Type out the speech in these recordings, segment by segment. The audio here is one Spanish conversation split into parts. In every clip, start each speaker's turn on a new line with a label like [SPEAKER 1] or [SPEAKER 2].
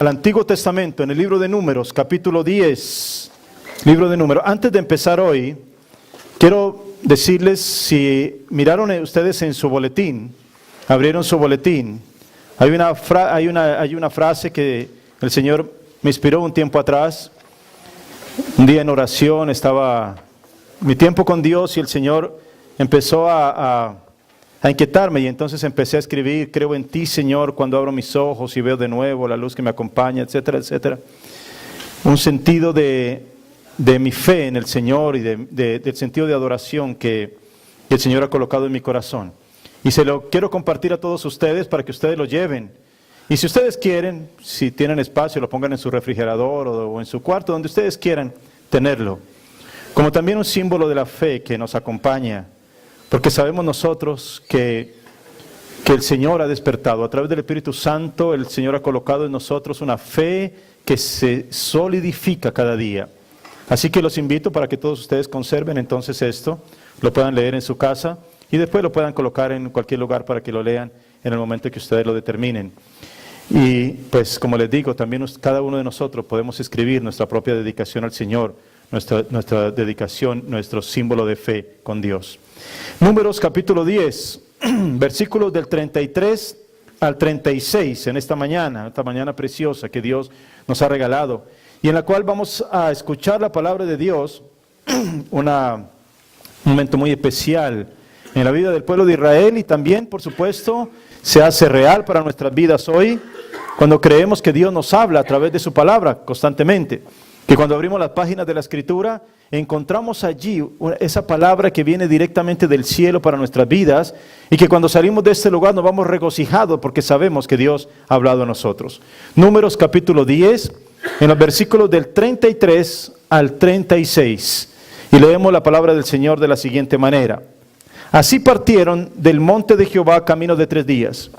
[SPEAKER 1] al Antiguo Testamento, en el libro de Números, capítulo 10, libro de Números. Antes de empezar hoy, quiero decirles, si miraron ustedes en su boletín, abrieron su boletín, hay una frase que el Señor me inspiró un tiempo atrás. Un día en oración, estaba mi tiempo con Dios y el Señor empezó a inquietarme, y entonces empecé a escribir: creo en ti, Señor, cuando abro mis ojos y veo de nuevo la luz que me acompaña, etcétera, etcétera. Un sentido de mi fe en el Señor y del sentido de adoración que el Señor ha colocado en mi corazón. Y se lo quiero compartir a todos ustedes para que ustedes lo lleven. Y si ustedes quieren, si tienen espacio, lo pongan en su refrigerador o en su cuarto, donde ustedes quieran tenerlo. Como también un símbolo de la fe que nos acompaña. Porque sabemos nosotros que el Señor ha despertado. A través del Espíritu Santo, el Señor ha colocado en nosotros una fe que se solidifica cada día. Así que los invito para que todos ustedes conserven entonces esto, lo puedan leer en su casa y después lo puedan colocar en cualquier lugar para que lo lean en el momento que ustedes lo determinen. Y pues como les digo, también cada uno de nosotros podemos escribir nuestra propia dedicación al Señor, nuestra dedicación, nuestro símbolo de fe con Dios. Números capítulo 10, versículos del 33 al 36 en esta mañana preciosa que Dios nos ha regalado, y en la cual vamos a escuchar la palabra de Dios, un momento muy especial en la vida del pueblo de Israel, y también, por supuesto, se hace real para nuestras vidas hoy, cuando creemos que Dios nos habla a través de su palabra constantemente. Que cuando abrimos las páginas de la Escritura, encontramos allí esa palabra que viene directamente del cielo para nuestras vidas, y que cuando salimos de este lugar nos vamos regocijados porque sabemos que Dios ha hablado a nosotros. Números capítulo 10, en los versículos del 33 al 36, y leemos la palabra del Señor de la siguiente manera. Así partieron del monte de Jehová camino de 3 días,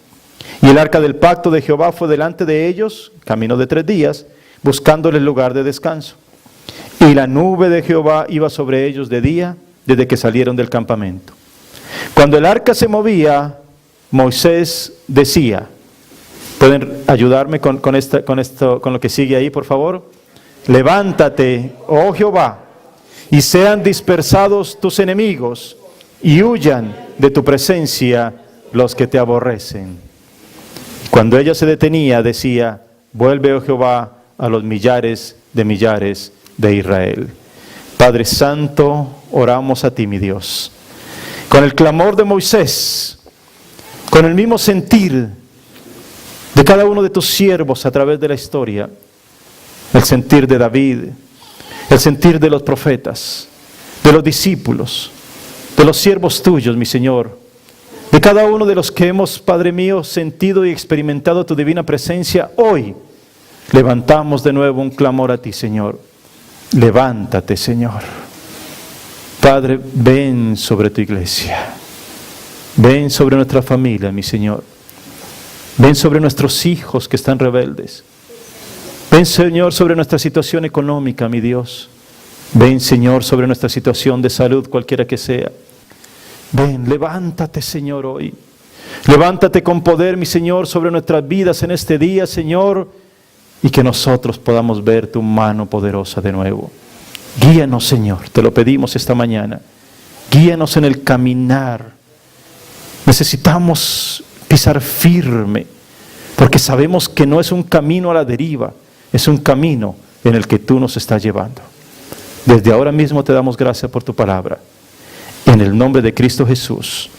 [SPEAKER 1] y el arca del pacto de Jehová fue delante de ellos camino de 3 días, buscándoles lugar de descanso. Y la nube de Jehová iba sobre ellos de día, desde que salieron del campamento. Cuando el arca se movía, Moisés decía, ¿pueden ayudarme con lo que sigue ahí, por favor? Levántate, oh Jehová, y sean dispersados tus enemigos, y huyan de tu presencia los que te aborrecen. Cuando ella se detenía, decía, vuelve, oh Jehová, a los millares de Israel. Padre Santo, oramos a ti, mi Dios. Con el clamor de Moisés, con el mismo sentir de cada uno de tus siervos a través de la historia, el sentir de David, el sentir de los profetas, de los discípulos, de los siervos tuyos, mi Señor, de cada uno de los que hemos, Padre mío, sentido y experimentado tu divina presencia, hoy levantamos de nuevo un clamor a ti, Señor. Levántate, Señor. Padre, ven sobre tu iglesia. Ven sobre nuestra familia, mi Señor. Ven sobre nuestros hijos que están rebeldes. Ven, Señor, sobre nuestra situación económica, mi Dios. Ven, Señor, sobre nuestra situación de salud, cualquiera que sea. Ven, levántate, Señor, hoy. Levántate con poder, mi Señor, sobre nuestras vidas en este día, Señor, y que nosotros podamos ver tu mano poderosa de nuevo. Guíanos, Señor, te lo pedimos esta mañana. Guíanos en el caminar. Necesitamos pisar firme, porque sabemos que no es un camino a la deriva, es un camino en el que tú nos estás llevando. Desde ahora mismo te damos gracias por tu palabra. En el nombre de Cristo Jesús.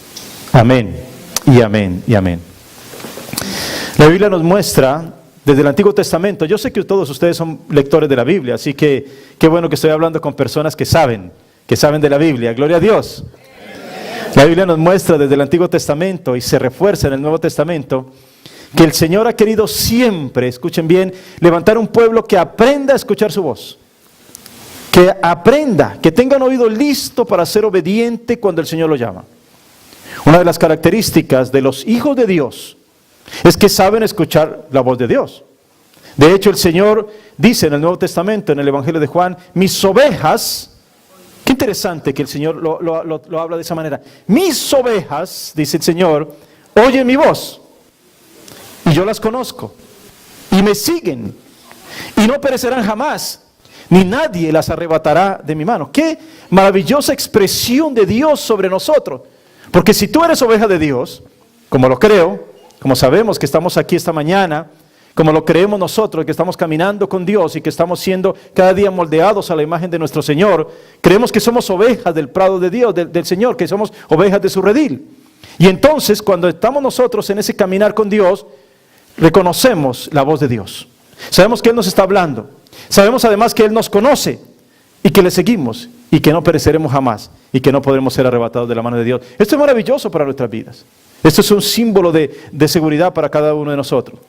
[SPEAKER 1] Amén y amén y amén. La Biblia nos muestra desde el Antiguo Testamento. Yo sé que todos ustedes son lectores de la Biblia, así que qué bueno que estoy hablando con personas que saben de la Biblia. Gloria a Dios. La Biblia nos muestra desde el Antiguo Testamento y se refuerza en el Nuevo Testamento que el Señor ha querido siempre, escuchen bien, levantar un pueblo que aprenda a escuchar su voz. Que aprenda, que tenga un oído listo para ser obediente cuando el Señor lo llama. Una de las características de los hijos de Dios es que saben escuchar la voz de Dios. De hecho, el Señor dice en el Nuevo Testamento, en el Evangelio de Juan, mis ovejas, qué interesante que el Señor lo habla de esa manera. Mis ovejas, dice el Señor, oyen mi voz, y yo las conozco, y me siguen, y no perecerán jamás, ni nadie las arrebatará de mi mano. Qué maravillosa expresión de Dios sobre nosotros. Porque si tú eres oveja de Dios, como lo creo, como sabemos que estamos aquí esta mañana, como lo creemos nosotros, que estamos caminando con Dios y que estamos siendo cada día moldeados a la imagen de nuestro Señor, creemos que somos ovejas del prado de Dios, del Señor, que somos ovejas de su redil. Y entonces, cuando estamos nosotros en ese caminar con Dios, reconocemos la voz de Dios. Sabemos que Él nos está hablando. Sabemos además que Él nos conoce y que le seguimos y que no pereceremos jamás y que no podremos ser arrebatados de la mano de Dios. Esto es maravilloso para nuestras vidas. Esto es un símbolo de seguridad para cada uno de nosotros.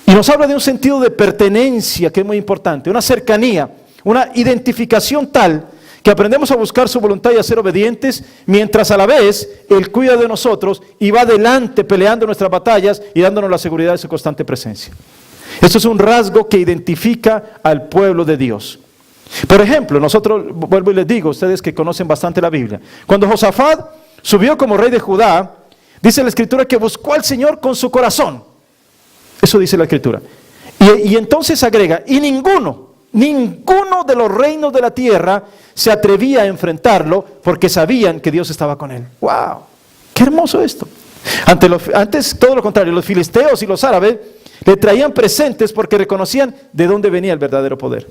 [SPEAKER 1] Y nos habla de un sentido de pertenencia que es muy importante, una cercanía, una identificación tal que aprendemos a buscar su voluntad y a ser obedientes, mientras a la vez Él cuida de nosotros y va adelante peleando nuestras batallas y dándonos la seguridad de su constante presencia. Esto es un rasgo que identifica al pueblo de Dios. Por ejemplo, nosotros, vuelvo y les digo, ustedes que conocen bastante la Biblia, cuando Josafat subió como rey de Judá, dice la Escritura que buscó al Señor con su corazón. Eso dice la Escritura. Y entonces agrega, y ninguno de los reinos de la tierra se atrevía a enfrentarlo porque sabían que Dios estaba con él. ¡Wow! ¡Qué hermoso esto! Antes todo lo contrario, los filisteos y los árabes le traían presentes porque reconocían de dónde venía el verdadero poder.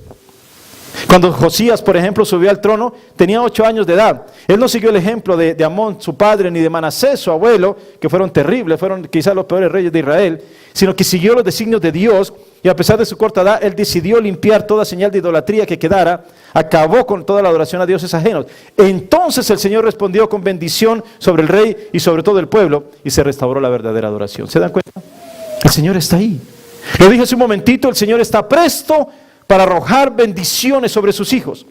[SPEAKER 1] Cuando Josías, por ejemplo, subió al trono, tenía 8 años de edad. Él no siguió el ejemplo de Amón, su padre, ni de Manasés, su abuelo, que fueron terribles, fueron quizás los peores reyes de Israel, sino que siguió los designios de Dios, y a pesar de su corta edad, él decidió limpiar toda señal de idolatría que quedara, acabó con toda la adoración a dioses ajenos. Entonces el Señor respondió con bendición sobre el rey y sobre todo el pueblo, y se restauró la verdadera adoración. ¿Se dan cuenta? El Señor está ahí. Lo dije hace un momentito, el Señor está presto para arrojar bendiciones sobre sus hijos.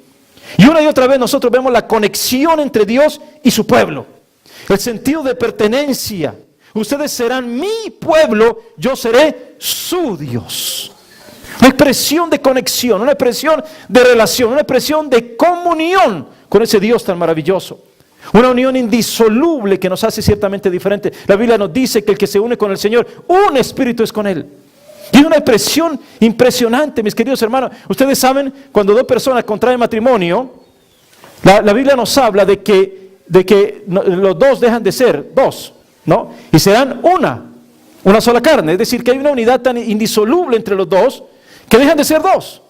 [SPEAKER 1] Y una y otra vez nosotros vemos la conexión entre Dios y su pueblo. El sentido de pertenencia. Ustedes serán mi pueblo, yo seré su Dios. Una expresión de conexión, una expresión de relación, una expresión de comunión con ese Dios tan maravilloso. Una unión indisoluble que nos hace ciertamente diferente. La Biblia nos dice que el que se une con el Señor, un espíritu es con Él. Y una expresión impresionante, mis queridos hermanos. Ustedes saben, cuando dos personas contraen matrimonio, la Biblia nos habla de que los dos dejan de ser dos, ¿no? Y serán una sola carne. Es decir, que hay una unidad tan indisoluble entre los dos que dejan de ser dos.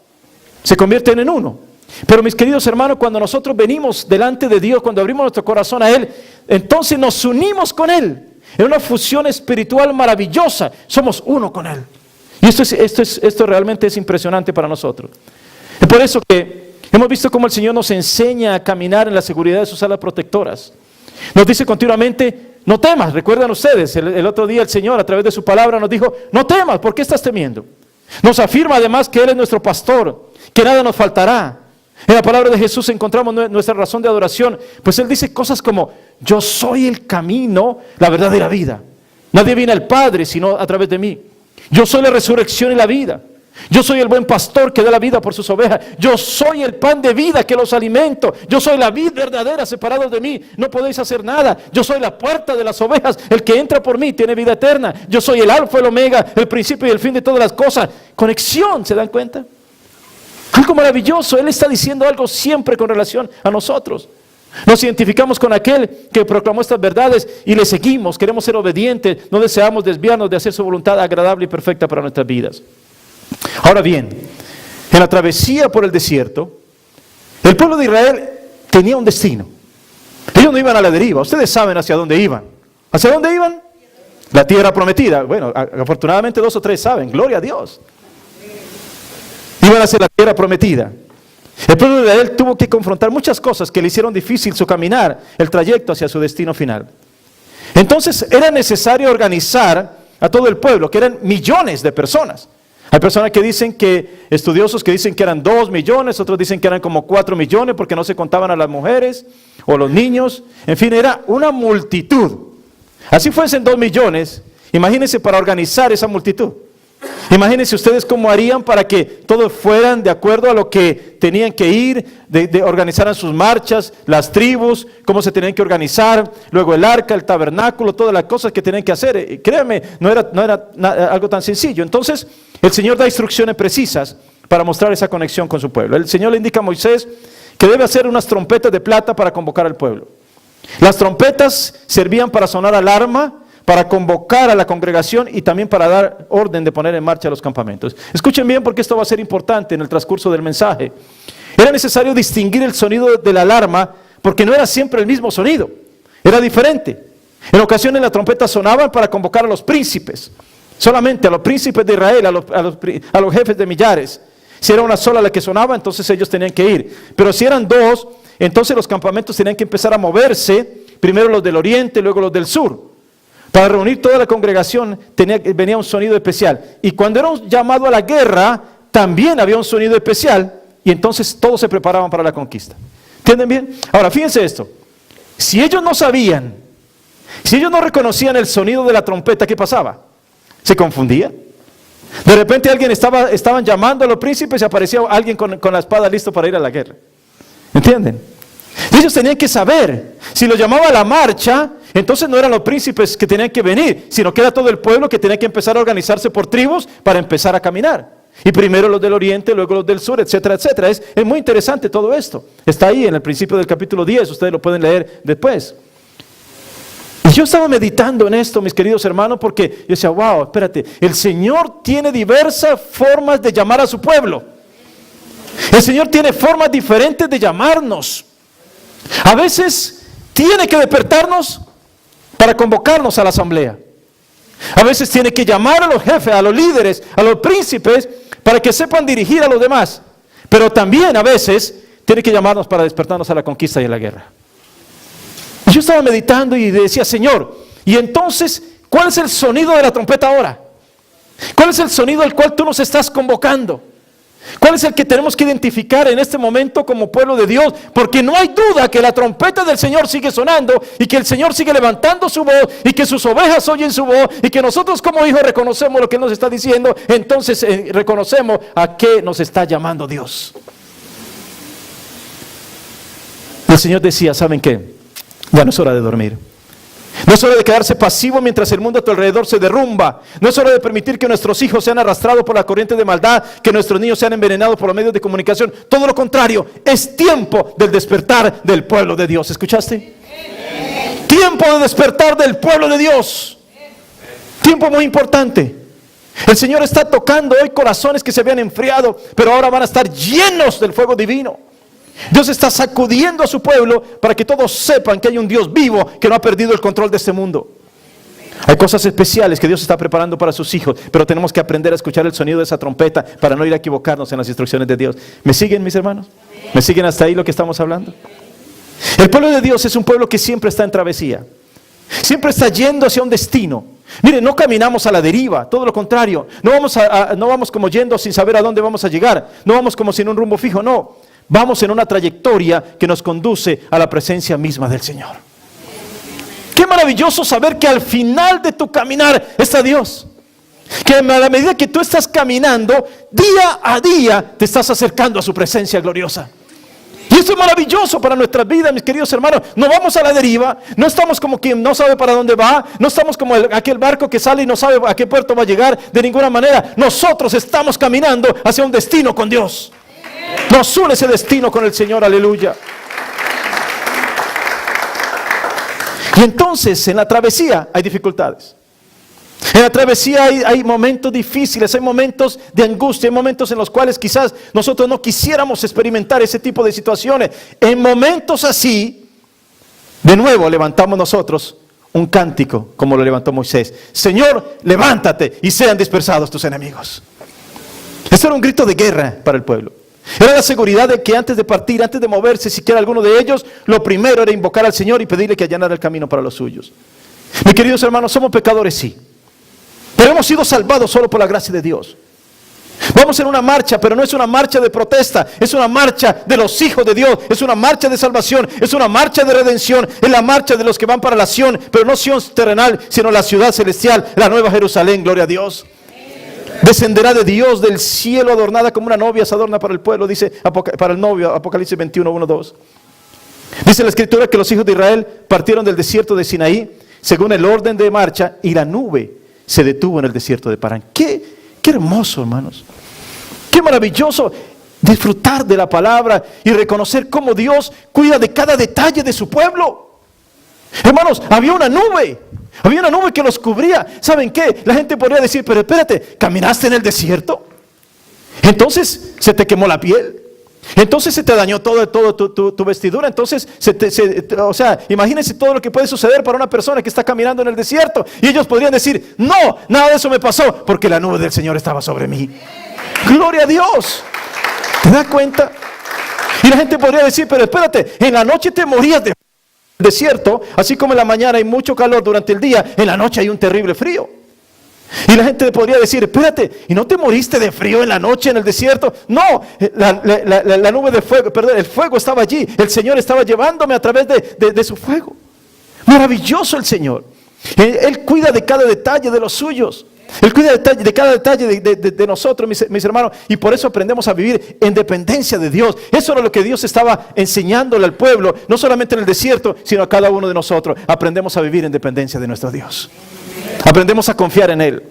[SPEAKER 1] Se convierten en uno. Pero mis queridos hermanos, cuando nosotros venimos delante de Dios, cuando abrimos nuestro corazón a Él, entonces nos unimos con Él. En una fusión espiritual maravillosa. Somos uno con Él. Y esto realmente es impresionante para nosotros. Es por eso que hemos visto cómo el Señor nos enseña a caminar en la seguridad de sus alas protectoras. Nos dice continuamente, no temas. Recuerdan ustedes, el otro día el Señor a través de su palabra nos dijo, no temas, ¿por qué estás temiendo? Nos afirma además que Él es nuestro pastor, que nada nos faltará. En la palabra de Jesús encontramos nuestra razón de adoración, pues Él dice cosas como, yo soy el camino, la verdad y la vida. Nadie viene al Padre sino a través de mí. Yo soy la resurrección y la vida. Yo soy el buen pastor que da la vida por sus ovejas. Yo soy el pan de vida que los alimento. Yo soy la vid verdadera, separados de mí no podéis hacer nada. Yo soy la puerta de las ovejas. El que entra por mí tiene vida eterna. Yo soy el alfa y el omega, el principio y el fin de todas las cosas. Conexión, ¿se dan cuenta? Algo maravilloso. Él está diciendo algo siempre con relación a nosotros. Nos identificamos con aquel que proclamó estas verdades y le seguimos, queremos ser obedientes, no deseamos desviarnos de hacer su voluntad agradable y perfecta para nuestras vidas. Ahora bien, en la travesía por el desierto, el pueblo de Israel tenía un destino. Ellos no iban a la deriva, ustedes saben hacia dónde iban. ¿Hacia dónde iban? La tierra prometida. Bueno, afortunadamente 2 o 3 saben, gloria a Dios. Iban hacia la tierra prometida. El pueblo de Israel tuvo que confrontar muchas cosas que le hicieron difícil su caminar, el trayecto hacia su destino final. Entonces era necesario organizar a todo el pueblo, que eran millones de personas. Hay personas que dicen estudiosos que dicen que eran 2 millones, otros dicen que eran como 4 millones porque no se contaban a las mujeres o los niños. En fin, era una multitud. Así fuesen 2 millones, imagínense para organizar esa multitud. Imagínense ustedes cómo harían para que todos fueran de acuerdo a lo que tenían que ir, organizaran sus marchas, las tribus, cómo se tenían que organizar, luego el arca, el tabernáculo, todas las cosas que tenían que hacer. Créanme, no era algo tan sencillo. Entonces, el Señor da instrucciones precisas para mostrar esa conexión con su pueblo. El Señor le indica a Moisés que debe hacer unas trompetas de plata para convocar al pueblo. Las trompetas servían para sonar alarma, para convocar a la congregación y también para dar orden de poner en marcha los campamentos. Escuchen bien porque esto va a ser importante en el transcurso del mensaje. Era necesario distinguir el sonido de la alarma porque no era siempre el mismo sonido, era diferente. En ocasiones la trompeta sonaba para convocar a los príncipes, solamente a los príncipes de Israel, a los jefes de millares. Si era una sola la que sonaba, entonces ellos tenían que ir. Pero si eran dos, entonces los campamentos tenían que empezar a moverse, primero los del oriente, luego los del sur. Para reunir toda la congregación venía un sonido especial. Y cuando era un llamado a la guerra, también había un sonido especial. Y entonces todos se preparaban para la conquista. ¿Entienden bien? Ahora, fíjense esto. Si ellos no sabían, si ellos no reconocían el sonido de la trompeta, ¿qué pasaba? Se confundía. De repente estaban llamando a los príncipes y aparecía alguien con la espada listo para ir a la guerra. ¿Entienden? Ellos tenían que saber, si lo llamaba a la marcha, entonces no eran los príncipes que tenían que venir, sino que era todo el pueblo que tenía que empezar a organizarse por tribus para empezar a caminar. Y primero los del oriente, luego los del sur, etcétera, etcétera. Es muy interesante todo esto. Está ahí en el principio del capítulo 10, ustedes lo pueden leer después. Y yo estaba meditando en esto, mis queridos hermanos, porque yo decía, wow, espérate, el Señor tiene diversas formas de llamar a su pueblo. El Señor tiene formas diferentes de llamarnos. A veces tiene que despertarnos para convocarnos a la asamblea. A veces tiene que llamar a los jefes, a los líderes, a los príncipes, para que sepan dirigir a los demás. Pero también a veces tiene que llamarnos para despertarnos a la conquista y a la guerra. Y yo estaba meditando y decía, Señor, y entonces, ¿cuál es el sonido de la trompeta ahora? ¿Cuál es el sonido al cual tú nos estás convocando? ¿Cuál es el que tenemos que identificar en este momento como pueblo de Dios? Porque no hay duda que la trompeta del Señor sigue sonando y que el Señor sigue levantando su voz y que sus ovejas oyen su voz y que nosotros como hijos reconocemos lo que Él nos está diciendo. Entonces reconocemos a qué nos está llamando Dios. El Señor decía, ¿saben qué? Ya no es hora de dormir. No es hora de quedarse pasivo mientras el mundo a tu alrededor se derrumba. No es hora de permitir que nuestros hijos sean arrastrados por la corriente de maldad, que nuestros niños sean envenenados por los medios de comunicación. Todo lo contrario, es tiempo del despertar del pueblo de Dios. ¿Escuchaste? Tiempo de despertar del pueblo de Dios. Tiempo muy importante. El Señor está tocando hoy corazones que se habían enfriado, pero ahora van a estar llenos del fuego divino. Dios está sacudiendo a su pueblo para que todos sepan que hay un Dios vivo que no ha perdido el control de este mundo. Hay cosas especiales que Dios está preparando para sus hijos, pero tenemos que aprender a escuchar el sonido de esa trompeta para no ir a equivocarnos en las instrucciones de Dios. ¿Me siguen, mis hermanos? ¿Me siguen hasta ahí lo que estamos hablando? El pueblo de Dios es un pueblo que siempre está en travesía, siempre está yendo hacia un destino. Miren, no caminamos a la deriva, todo lo contrario. No vamos como yendo sin saber a dónde vamos a llegar. No vamos como sin un rumbo fijo, no. Vamos en una trayectoria que nos conduce a la presencia misma del Señor. Qué maravilloso saber que al final de tu caminar está Dios. Que a la medida que tú estás caminando, día a día te estás acercando a su presencia gloriosa. Y esto es maravilloso para nuestras vidas, mis queridos hermanos. No vamos a la deriva, no estamos como quien no sabe para dónde va, no estamos como aquel barco que sale y no sabe a qué puerto va a llegar de ninguna manera. Nosotros estamos caminando hacia un destino con Dios. Nos une ese destino con el Señor, aleluya. Y entonces en la travesía hay dificultades. En la travesía hay momentos difíciles, hay momentos de angustia, hay momentos en los cuales quizás nosotros no quisiéramos experimentar ese tipo de situaciones. En momentos así, de nuevo levantamos nosotros un cántico como lo levantó Moisés. Señor, levántate y sean dispersados tus enemigos. Esto era un grito de guerra para el pueblo. Era la seguridad de que antes de partir, antes de moverse siquiera alguno de ellos, lo primero era invocar al Señor y pedirle que allanara el camino para los suyos. Mis queridos hermanos, somos pecadores, sí, pero hemos sido salvados solo por la gracia de Dios. Vamos en una marcha, pero no es una marcha de protesta, es una marcha de los hijos de Dios, es una marcha de salvación, es una marcha de redención, es la marcha de los que van para la Sión, pero no Sión terrenal, sino la ciudad celestial, la nueva Jerusalén, gloria a Dios. Descenderá de Dios del cielo adornada como una novia se adorna para el pueblo, dice para el novio, Apocalipsis 21, 1, 2. Dice la Escritura que los hijos de Israel partieron del desierto de Sinaí según el orden de marcha y la nube se detuvo en el desierto de Parán. Qué hermoso, hermanos. Qué maravilloso disfrutar de la palabra y reconocer cómo Dios cuida de cada detalle de su pueblo. Hermanos, había una nube que los cubría. ¿Saben qué? La gente podría decir, pero espérate, ¿caminaste en el desierto? Entonces se te quemó la piel. Entonces se te dañó todo tu vestidura. Entonces, o sea, imagínense todo lo que puede suceder para una persona que está caminando en el desierto. Y ellos podrían decir, no, nada de eso me pasó, porque la nube del Señor estaba sobre mí. Gloria a Dios. ¿Te das cuenta? Y la gente podría decir, pero espérate, en la noche te morías de desierto, así como en la mañana hay mucho calor durante el día, en la noche hay un terrible frío. Y la gente podría decir, espérate, ¿y no te moriste de frío en la noche en el desierto? No, la nube de fuego, perdón, el fuego estaba allí, el Señor estaba llevándome a través de su fuego. Maravilloso el Señor. Él cuida de cada detalle de los suyos. Él cuida de cada detalle de nosotros, mis hermanos, y por eso aprendemos a vivir en dependencia de Dios. Eso era lo que Dios estaba enseñándole al pueblo, no solamente en el desierto, sino a cada uno de nosotros. Aprendemos a vivir en dependencia de nuestro Dios. Aprendemos a confiar en Él.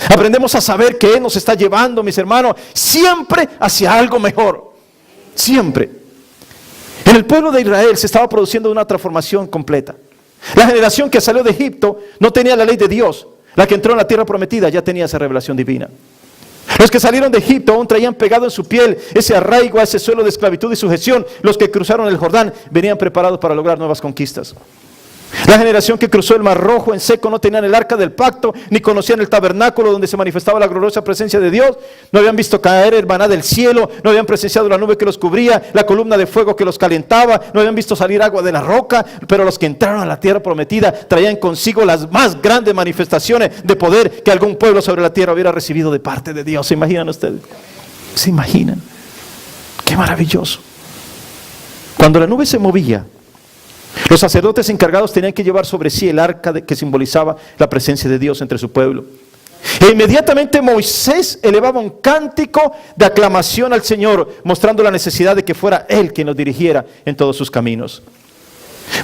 [SPEAKER 1] Aprendemos a saber que Él nos está llevando, mis hermanos, siempre hacia algo mejor. Siempre. En el pueblo de Israel se estaba produciendo una transformación completa. La generación que salió de Egipto no tenía la ley de Dios. La que entró en la tierra prometida ya tenía esa revelación divina. Los que salieron de Egipto aún traían pegado en su piel ese arraigo a ese suelo de esclavitud y sujeción. Los que cruzaron el Jordán venían preparados para lograr nuevas conquistas. La generación que cruzó el Mar Rojo en seco no tenían el arca del pacto, ni conocían el tabernáculo donde se manifestaba la gloriosa presencia de Dios. No habían visto caer el maná del cielo, no habían presenciado la nube que los cubría, la columna de fuego que los calentaba, no habían visto salir agua de la roca. Pero los que entraron a la tierra prometida traían consigo las más grandes manifestaciones de poder que algún pueblo sobre la tierra hubiera recibido de parte de Dios. ¿Se imaginan ustedes? ¿Se imaginan? ¡Qué maravilloso! Cuando la nube se movía, los sacerdotes encargados tenían que llevar sobre sí el arca que simbolizaba la presencia de Dios entre su pueblo. E inmediatamente Moisés elevaba un cántico de aclamación al Señor, mostrando la necesidad de que fuera Él quien los dirigiera en todos sus caminos.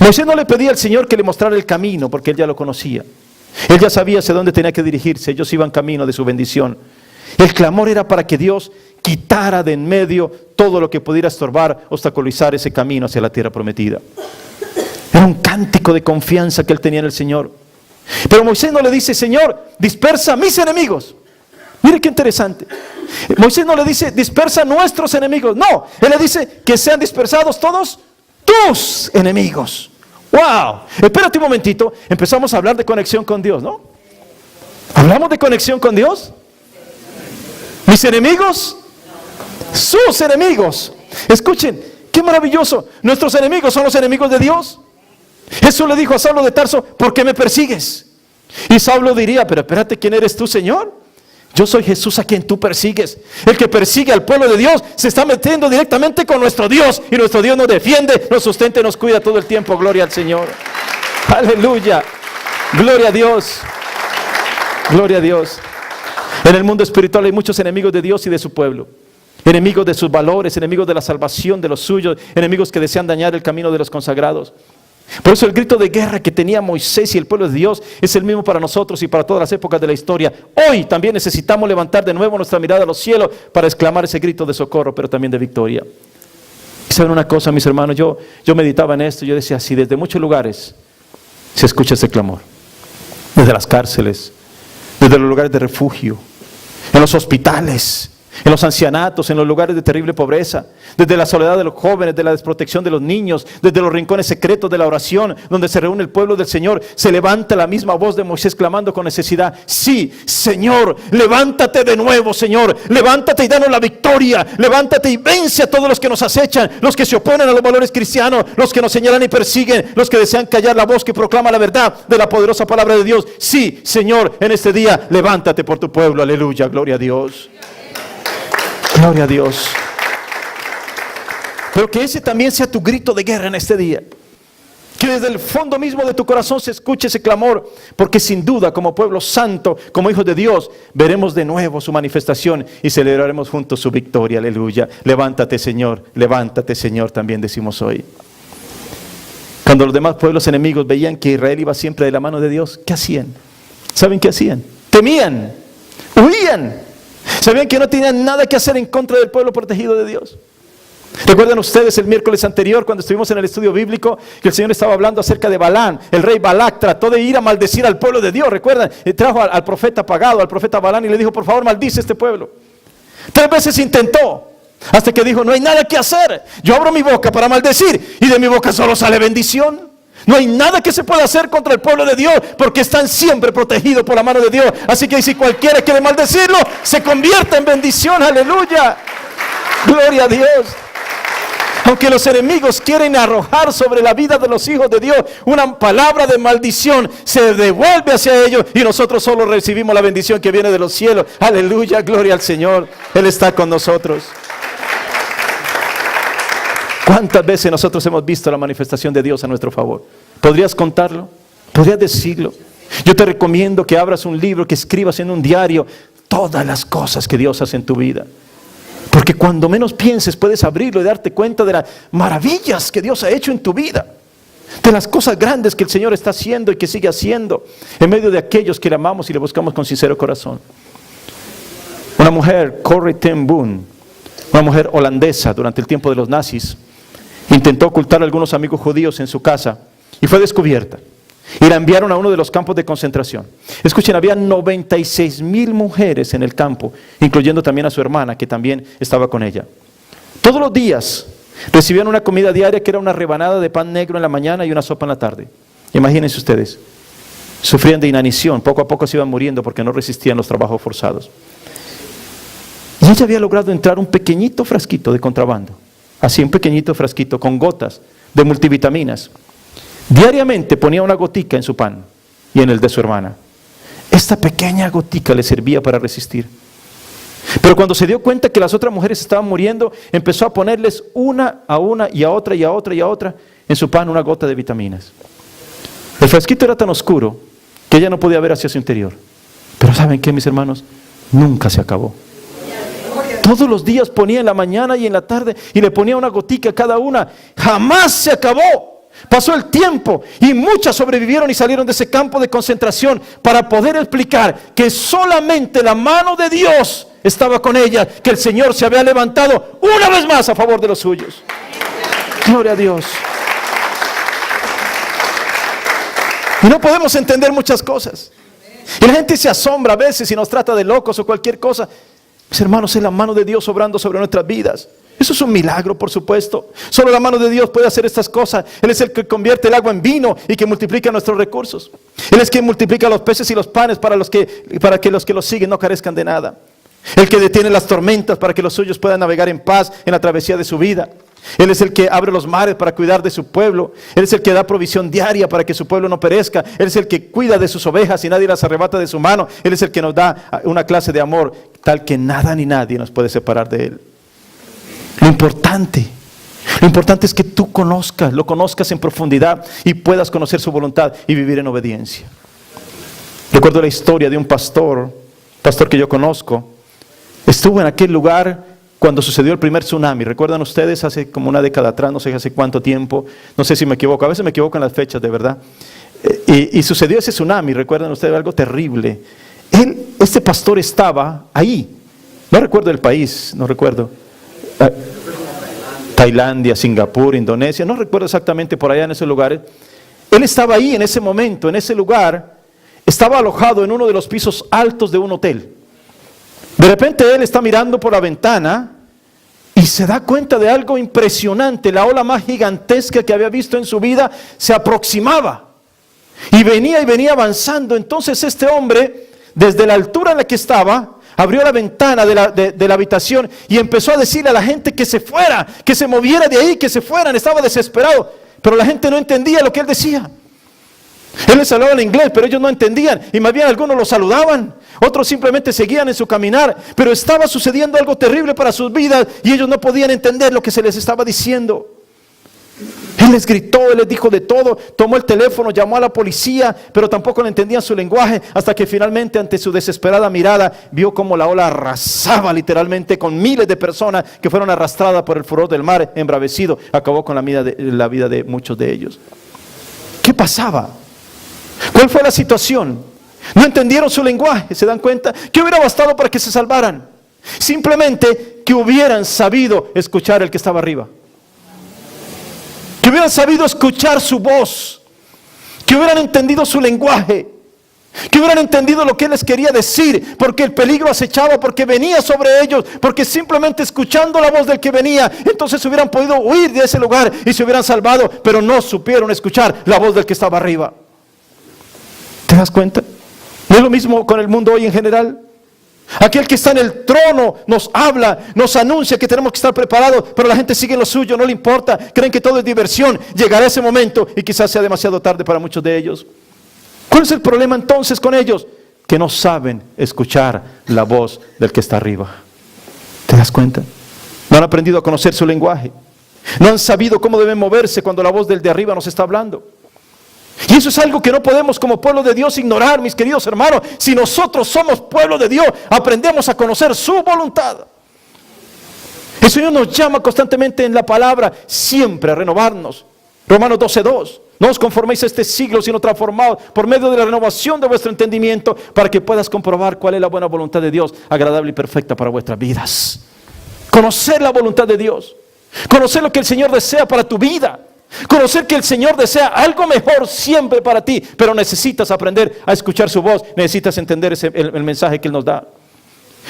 [SPEAKER 1] Moisés no le pedía al Señor que le mostrara el camino, porque Él ya lo conocía. Él ya sabía hacia dónde tenía que dirigirse. Ellos iban camino de su bendición. El clamor era para que Dios quitara de en medio todo lo que pudiera estorbar, obstaculizar ese camino hacia la tierra prometida. Era un cántico de confianza que él tenía en el Señor. Pero Moisés no le dice, Señor, dispersa a mis enemigos. Mire qué interesante. Moisés no le dice, dispersa a nuestros enemigos. No, él le dice que sean dispersados todos tus enemigos. ¡Wow! Espérate un momentito. Empezamos a hablar de conexión con Dios, ¿no? ¿Hablamos de conexión con Dios? ¿Mis enemigos? Sus enemigos. Escuchen, qué maravilloso. Nuestros enemigos son los enemigos de Dios. Jesús le dijo a Saulo de Tarso, ¿por qué me persigues? Y Saulo diría, pero espérate, ¿quién eres tú, Señor? Yo soy Jesús a quien tú persigues. El que persigue al pueblo de Dios se está metiendo directamente con nuestro Dios. Y nuestro Dios nos defiende, nos sustenta y nos cuida todo el tiempo. Gloria al Señor. Aleluya. Gloria a Dios. Gloria a Dios. En el mundo espiritual hay muchos enemigos de Dios y de su pueblo. Enemigos de sus valores, enemigos de la salvación de los suyos, enemigos que desean dañar el camino de los consagrados. Por eso el grito de guerra que tenía Moisés y el pueblo de Dios es el mismo para nosotros y para todas las épocas de la historia. Hoy también necesitamos levantar de nuevo nuestra mirada a los cielos para exclamar ese grito de socorro, pero también de victoria. Y saben una cosa, mis hermanos, yo meditaba en esto, yo decía así, desde muchos lugares se escucha ese clamor. Desde las cárceles, desde los lugares de refugio, en los hospitales, en los ancianatos, en los lugares de terrible pobreza, desde la soledad de los jóvenes, de la desprotección de los niños, desde los rincones secretos de la oración, donde se reúne el pueblo del Señor, se levanta la misma voz de Moisés clamando con necesidad. Sí, Señor, levántate de nuevo, Señor, levántate y danos la victoria, levántate y vence a todos los que nos acechan, los que se oponen a los valores cristianos, los que nos señalan y persiguen, los que desean callar la voz que proclama la verdad de la poderosa palabra de Dios. Sí, Señor, en este día, levántate por tu pueblo, aleluya, gloria a Dios. Gloria a Dios. Pero que ese también sea tu grito de guerra en este día. Que desde el fondo mismo de tu corazón se escuche ese clamor, porque sin duda como pueblo santo, como hijos de Dios, veremos de nuevo su manifestación y celebraremos juntos su victoria. Aleluya. Levántate, Señor, también decimos hoy. Cuando los demás pueblos enemigos veían que Israel iba siempre de la mano de Dios, ¿qué hacían? ¿Saben qué hacían? Temían, huían. Sabían que no tenían nada que hacer en contra del pueblo protegido de Dios. ¿Recuerdan ustedes el miércoles anterior cuando estuvimos en el estudio bíblico que el Señor estaba hablando acerca de Balán? El rey Balac trató de ir a maldecir al pueblo de Dios. ¿Recuerdan? Trajo al profeta pagado, al profeta Balán, y le dijo: por favor, maldice a este pueblo. 3 veces intentó, hasta que dijo: no hay nada que hacer. Yo abro mi boca para maldecir y de mi boca solo sale bendición. No hay nada que se pueda hacer contra el pueblo de Dios, porque están siempre protegidos por la mano de Dios. Así que si cualquiera quiere maldecirlo, se convierte en bendición. Aleluya. Gloria a Dios. Aunque los enemigos quieren arrojar sobre la vida de los hijos de Dios una palabra de maldición, se devuelve hacia ellos y nosotros solo recibimos la bendición que viene de los cielos. Aleluya, gloria al Señor. Él está con nosotros. ¿Cuántas veces nosotros hemos visto la manifestación de Dios a nuestro favor? ¿Podrías contarlo? ¿Podrías decirlo? Yo te recomiendo que abras un libro, que escribas en un diario todas las cosas que Dios hace en tu vida. Porque cuando menos pienses puedes abrirlo y darte cuenta de las maravillas que Dios ha hecho en tu vida. De las cosas grandes que el Señor está haciendo y que sigue haciendo en medio de aquellos que le amamos y le buscamos con sincero corazón. Una mujer, Corrie ten Boom, una mujer holandesa durante el tiempo de los nazis, intentó ocultar a algunos amigos judíos en su casa y fue descubierta. Y la enviaron a uno de los campos de concentración. Escuchen, había 96,000 mujeres en el campo, incluyendo también a su hermana, que también estaba con ella. Todos los días recibían una comida diaria que era una rebanada de pan negro en la mañana y una sopa en la tarde. Imagínense ustedes, sufrían de inanición, poco a poco se iban muriendo porque no resistían los trabajos forzados. Y ella había logrado entrar un pequeñito frasquito de contrabando, así un pequeñito frasquito con gotas de multivitaminas. Diariamente ponía una gotica en su pan y en el de su hermana. Esta pequeña gotica le servía para resistir. Pero cuando se dio cuenta que las otras mujeres estaban muriendo, empezó a ponerles una a una y a otra y a otra y a otra en su pan una gota de vitaminas. El frasquito era tan oscuro que ella no podía ver hacia su interior. Pero ¿saben qué, mis hermanos? Nunca se acabó. Todos los días ponía en la mañana y en la tarde y le ponía una gotica a cada una. Jamás se acabó. Pasó el tiempo y muchas sobrevivieron y salieron de ese campo de concentración para poder explicar que solamente la mano de Dios estaba con ella, que el Señor se había levantado una vez más a favor de los suyos. Gloria a Dios. Y no podemos entender muchas cosas. Y la gente se asombra a veces y nos trata de locos o cualquier cosa. Mis hermanos, es la mano de Dios obrando sobre nuestras vidas. Eso es un milagro, por supuesto. Solo la mano de Dios puede hacer estas cosas. Él es el que convierte el agua en vino y que multiplica nuestros recursos. Él es quien multiplica los peces y los panes para que los que los siguen no carezcan de nada. El que detiene las tormentas para que los suyos puedan navegar en paz en la travesía de su vida. Él es el que abre los mares para cuidar de su pueblo. Él es el que da provisión diaria para que su pueblo no perezca. Él es el que cuida de sus ovejas y nadie las arrebata de su mano. Él es el que nos da una clase de amor tal que nada ni nadie nos puede separar de Él. Lo importante es que tú lo conozcas en profundidad y puedas conocer su voluntad y vivir en obediencia. Recuerdo la historia de un pastor que yo conozco. Estuvo en aquel lugar cuando sucedió el primer tsunami. ¿Recuerdan ustedes? Hace como una década atrás, no sé hace cuánto tiempo, no sé si me equivoco, a veces me equivoco en las fechas, de verdad. Y sucedió ese tsunami, ¿recuerdan ustedes? Algo terrible. Este pastor estaba ahí, no recuerdo el país, no recuerdo. Tailandia, Singapur, Indonesia, no recuerdo exactamente por allá en esos lugares. Él estaba ahí en ese momento, en ese lugar, estaba alojado en uno de los pisos altos de un hotel. De repente él está mirando por la ventana y se da cuenta de algo impresionante. La ola más gigantesca que había visto en su vida se aproximaba y venía avanzando. Entonces este hombre, desde la altura en la que estaba, abrió la ventana de la habitación y empezó a decirle a la gente que se fuera, que se moviera de ahí, que se fueran. Estaba desesperado, pero la gente no entendía lo que él decía. Él les hablaba en inglés, pero ellos no entendían. Y más bien algunos lo saludaban, otros simplemente seguían en su caminar. Pero estaba sucediendo algo terrible para sus vidas y ellos no podían entender lo que se les estaba diciendo. Él les gritó, Él les dijo de todo, tomó el teléfono, llamó a la policía, pero tampoco le entendían su lenguaje, hasta que finalmente ante su desesperada mirada, vio como la ola arrasaba literalmente con miles de personas que fueron arrastradas por el furor del mar embravecido. Acabó con la vida de muchos de ellos. ¿Qué pasaba? ¿Cuál fue la situación? No entendieron su lenguaje, ¿se dan cuenta? ¿Qué hubiera bastado para que se salvaran? Simplemente que hubieran sabido escuchar el que estaba arriba. Que hubieran sabido escuchar su voz, que hubieran entendido su lenguaje, que hubieran entendido lo que Él les quería decir, porque el peligro acechaba, porque venía sobre ellos, porque simplemente escuchando la voz del que venía, entonces hubieran podido huir de ese lugar y se hubieran salvado, pero no supieron escuchar la voz del que estaba arriba. ¿Te das cuenta? ¿No es lo mismo con el mundo hoy en general? Aquel que está en el trono nos habla, nos anuncia que tenemos que estar preparados, pero la gente sigue en lo suyo, no le importa, creen que todo es diversión. Llegará ese momento y quizás sea demasiado tarde para muchos de ellos. ¿Cuál es el problema entonces con ellos? Que no saben escuchar la voz del que está arriba. ¿Te das cuenta? No han aprendido a conocer su lenguaje. No han sabido cómo deben moverse cuando la voz del de arriba nos está hablando. Y eso es algo que no podemos como pueblo de Dios ignorar, mis queridos hermanos. Si nosotros somos pueblo de Dios, aprendemos a conocer su voluntad. El Señor nos llama constantemente en la palabra, siempre a renovarnos. Romanos 12:2. No os conforméis a este siglo, sino transformados por medio de la renovación de vuestro entendimiento, para que puedas comprobar cuál es la buena voluntad de Dios, agradable y perfecta para vuestras vidas. Conocer la voluntad de Dios. Conocer lo que el Señor desea para tu vida. Conocer que el Señor desea algo mejor siempre para ti, pero necesitas aprender a escuchar su voz, necesitas entender el mensaje que Él nos da.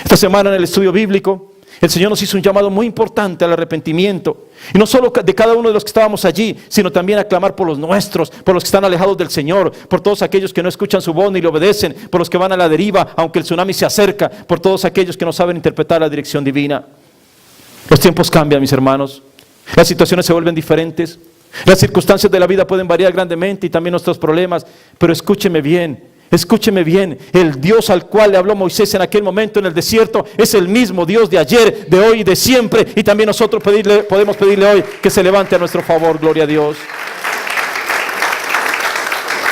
[SPEAKER 1] Esta semana en el estudio bíblico, el Señor nos hizo un llamado muy importante al arrepentimiento, y no solo de cada uno de los que estábamos allí, sino también a clamar por los nuestros, por los que están alejados del Señor, por todos aquellos que no escuchan su voz ni le obedecen, por los que van a la deriva aunque el tsunami se acerca, por todos aquellos que no saben interpretar la dirección divina. Los tiempos cambian, mis hermanos, las situaciones se vuelven diferentes. Las circunstancias de la vida pueden variar grandemente y también nuestros problemas, pero escúcheme bien, el Dios al cual le habló Moisés en aquel momento en el desierto es el mismo Dios de ayer, de hoy y de siempre, y también nosotros podemos pedirle hoy que se levante a nuestro favor, gloria a Dios.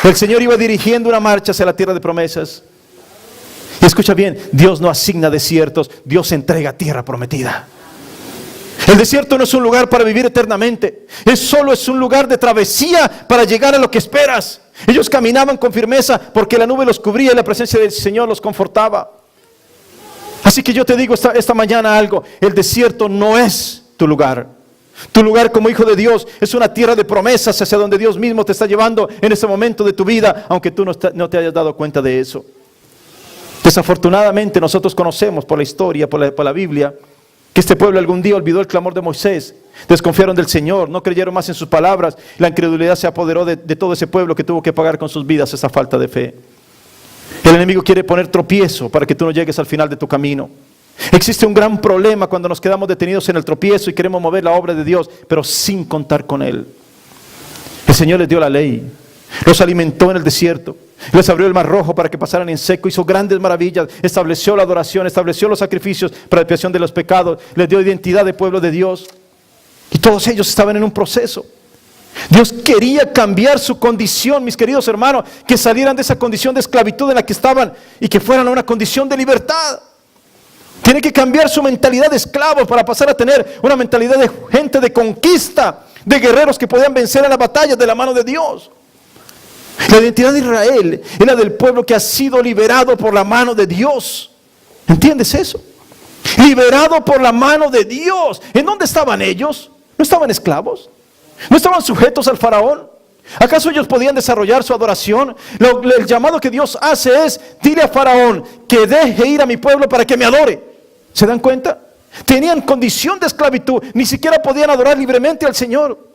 [SPEAKER 1] El Señor iba dirigiendo una marcha hacia la tierra de promesas, y escucha bien, Dios no asigna desiertos, Dios entrega tierra prometida. El desierto no es un lugar para vivir eternamente. Es un lugar de travesía para llegar a lo que esperas. Ellos caminaban con firmeza porque la nube los cubría y la presencia del Señor los confortaba. Así que yo te digo esta mañana algo. El desierto no es tu lugar. Tu lugar como hijo de Dios es una tierra de promesas hacia donde Dios mismo te está llevando en ese momento de tu vida, aunque tú no te hayas dado cuenta de eso. Desafortunadamente nosotros conocemos por la historia, por la Biblia, que este pueblo algún día olvidó el clamor de Moisés, desconfiaron del Señor, no creyeron más en sus palabras, la incredulidad se apoderó de todo ese pueblo que tuvo que pagar con sus vidas esa falta de fe. El enemigo quiere poner tropiezo para que tú no llegues al final de tu camino. Existe un gran problema cuando nos quedamos detenidos en el tropiezo y queremos mover la obra de Dios, pero sin contar con Él. El Señor les dio la ley, los alimentó en el desierto, les abrió el mar rojo para que pasaran en seco, hizo grandes maravillas, estableció la adoración, estableció los sacrificios para la expiación de los pecados, les dio identidad de pueblo de Dios. Y todos ellos estaban en un proceso. Dios quería cambiar su condición, mis queridos hermanos, que salieran de esa condición de esclavitud en la que estaban y que fueran a una condición de libertad. Tiene que cambiar su mentalidad de esclavos para pasar a tener una mentalidad de gente de conquista, de guerreros que podían vencer en las batallas de la mano de Dios. La identidad de Israel es la del pueblo que ha sido liberado por la mano de Dios. ¿Entiendes eso? Liberado por la mano de Dios. ¿En dónde estaban ellos? ¿No estaban esclavos? ¿No estaban sujetos al faraón? ¿Acaso ellos podían desarrollar su adoración? El llamado que Dios hace es: dile a Faraón que deje ir a mi pueblo para que me adore. ¿Se dan cuenta? Tenían condición de esclavitud, ni siquiera podían adorar libremente al Señor.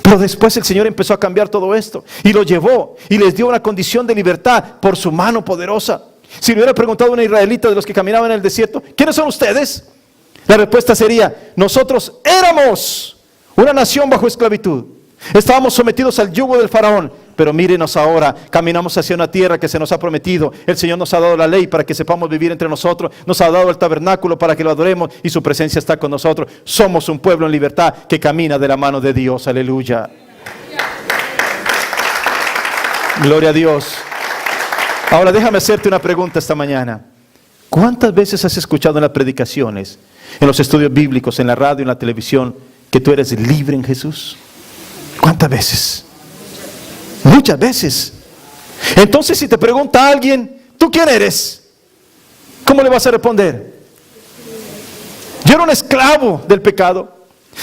[SPEAKER 1] Pero después el Señor empezó a cambiar todo esto y lo llevó y les dio una condición de libertad por su mano poderosa. Si le hubiera preguntado a un israelita de los que caminaban en el desierto: ¿quiénes son ustedes? La respuesta sería: nosotros éramos una nación bajo esclavitud. Estábamos sometidos al yugo del faraón, pero mírenos ahora, caminamos hacia una tierra que se nos ha prometido. El Señor nos ha dado la ley para que sepamos vivir entre nosotros, nos ha dado el tabernáculo para que lo adoremos y su presencia está con nosotros. Somos un pueblo en libertad que camina de la mano de Dios. Aleluya. Gloria a Dios. Ahora déjame hacerte una pregunta esta mañana. ¿Cuántas veces has escuchado en las predicaciones, en los estudios bíblicos, en la radio, en la televisión, que tú eres libre en Jesús? ¿Cuántas veces? Muchas veces. Entonces, si te pregunta alguien, ¿tú quién eres? ¿Cómo le vas a responder? Yo era un esclavo del pecado.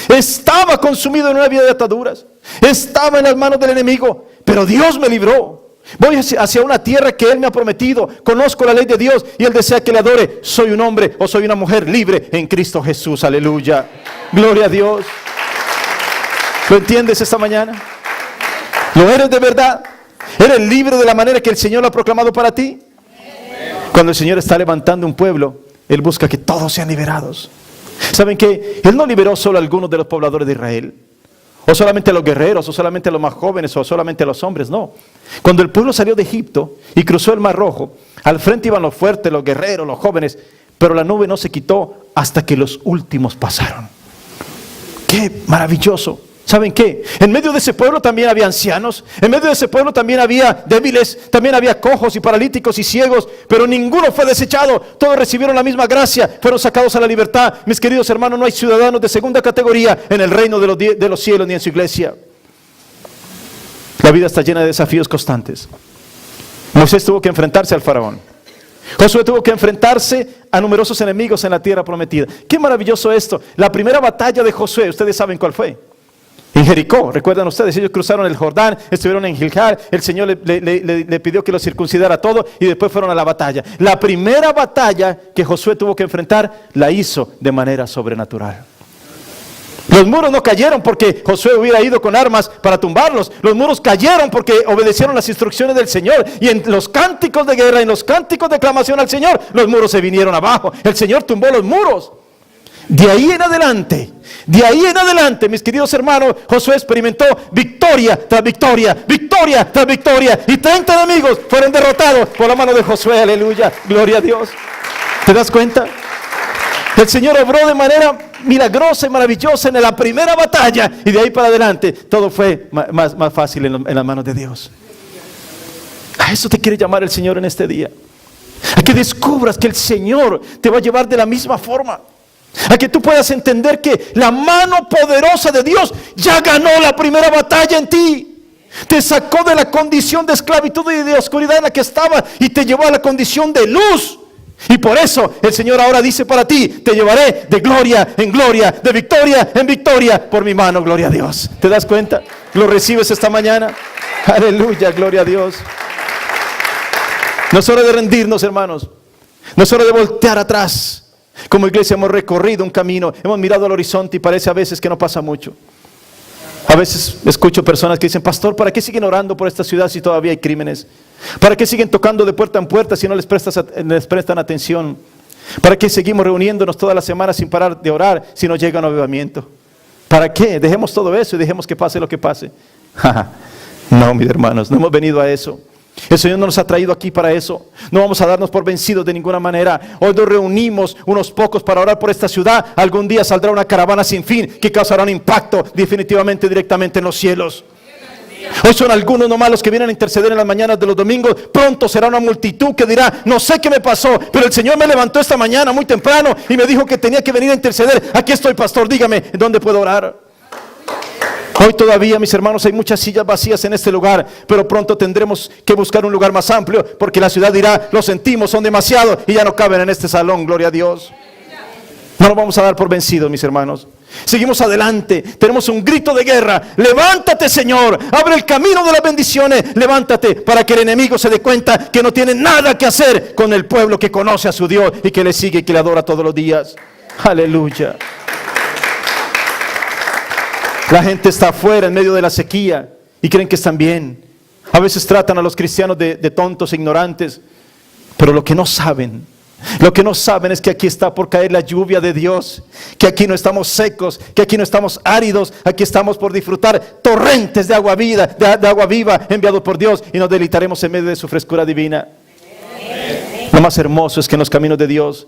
[SPEAKER 1] Estaba consumido en una vida de ataduras. Estaba en las manos del enemigo, pero Dios me libró. Voy hacia una tierra que Él me ha prometido. Conozco la ley de Dios y Él desea que le adore. Soy un hombre o soy una mujer libre en Cristo Jesús. Aleluya. Gloria a Dios. ¿Lo entiendes esta mañana? ¿Lo eres de verdad? ¿Eres libre de la manera que el Señor lo ha proclamado para ti? Cuando el Señor está levantando un pueblo, Él busca que todos sean liberados. ¿Saben qué? Él no liberó solo a algunos de los pobladores de Israel, o solamente a los guerreros, o solamente a los más jóvenes, o solamente a los hombres. No. Cuando el pueblo salió de Egipto y cruzó el Mar Rojo, al frente iban los fuertes, los guerreros, los jóvenes, pero la nube no se quitó hasta que los últimos pasaron. ¡Qué maravilloso! ¿Saben qué? En medio de ese pueblo también había ancianos, en medio de ese pueblo también había débiles, también había cojos y paralíticos y ciegos, pero ninguno fue desechado, todos recibieron la misma gracia, fueron sacados a la libertad. Mis queridos hermanos, no hay ciudadanos de segunda categoría en el reino de los cielos ni en su iglesia. La vida está llena de desafíos constantes. Moisés tuvo que enfrentarse al faraón. Josué tuvo que enfrentarse a numerosos enemigos en la tierra prometida. Qué maravilloso esto. La primera batalla de Josué, ustedes saben cuál fue. En Jericó, recuerdan ustedes, ellos cruzaron el Jordán, estuvieron en Gilgal, el Señor le pidió que los circuncidara todo y después fueron a la batalla. La primera batalla que Josué tuvo que enfrentar, la hizo de manera sobrenatural. Los muros no cayeron porque Josué hubiera ido con armas para tumbarlos. Los muros cayeron porque obedecieron las instrucciones del Señor. Y en los cánticos de guerra, en los cánticos de aclamación al Señor, los muros se vinieron abajo. El Señor tumbó los muros. De ahí en adelante, mis queridos hermanos, Josué experimentó victoria tras victoria, victoria tras victoria. Y 30 enemigos fueron derrotados por la mano de Josué. Aleluya, gloria a Dios. ¿Te das cuenta? El Señor obró de manera milagrosa y maravillosa en la primera batalla. Y de ahí para adelante, todo fue más fácil en las manos de Dios. A eso te quiere llamar el Señor en este día. A que descubras que el Señor te va a llevar de la misma forma. A que tú puedas entender que la mano poderosa de Dios ya ganó la primera batalla en ti. Te sacó de la condición de esclavitud y de oscuridad en la que estaba y te llevó a la condición de luz. Y por eso el Señor ahora dice para ti: te llevaré de gloria en gloria, de victoria en victoria por mi mano. Gloria a Dios. ¿Te das cuenta? ¿Lo recibes esta mañana? Aleluya, gloria a Dios. No es hora de rendirnos, hermanos. No es hora de voltear atrás. Como iglesia hemos recorrido un camino, hemos mirado al horizonte y parece a veces que no pasa mucho. A veces escucho personas que dicen: pastor, ¿para qué siguen orando por esta ciudad si todavía hay crímenes? ¿Para qué siguen tocando de puerta en puerta si no les prestan atención? ¿Para qué seguimos reuniéndonos todas las semanas sin parar de orar si no llega un avivamiento? ¿Para qué? Dejemos todo eso y dejemos que pase lo que pase. No, mis hermanos, no hemos venido a eso. El Señor no nos ha traído aquí para eso. No vamos a darnos por vencidos de ninguna manera. Hoy nos reunimos unos pocos para orar por esta ciudad. Algún día saldrá una caravana sin fin que causará un impacto definitivamente directamente en los cielos. Hoy son algunos nomás los que vienen a interceder en las mañanas de los domingos. Pronto será una multitud que dirá: no sé qué me pasó, pero el Señor me levantó esta mañana muy temprano y me dijo que tenía que venir a interceder. Aquí estoy, pastor, dígame, ¿dónde puedo orar? Hoy todavía, mis hermanos, hay muchas sillas vacías en este lugar, pero pronto tendremos que buscar un lugar más amplio, porque la ciudad dirá: lo sentimos, son demasiados y ya no caben en este salón. Gloria a Dios. No nos vamos a dar por vencidos, mis hermanos. Seguimos adelante, tenemos un grito de guerra: levántate, Señor, abre el camino de las bendiciones, levántate, para que el enemigo se dé cuenta que no tiene nada que hacer con el pueblo que conoce a su Dios y que le sigue y que le adora todos los días. Aleluya. La gente está afuera en medio de la sequía y creen que están bien. A veces tratan a los cristianos de tontos e ignorantes, pero lo que no saben Lo que no saben es que aquí está por caer la lluvia de Dios, que aquí no estamos secos, que aquí no estamos áridos, aquí estamos por disfrutar torrentes de agua de agua viva enviado por Dios, y nos deleitaremos en medio de su frescura divina. Lo más hermoso es que en los caminos de Dios,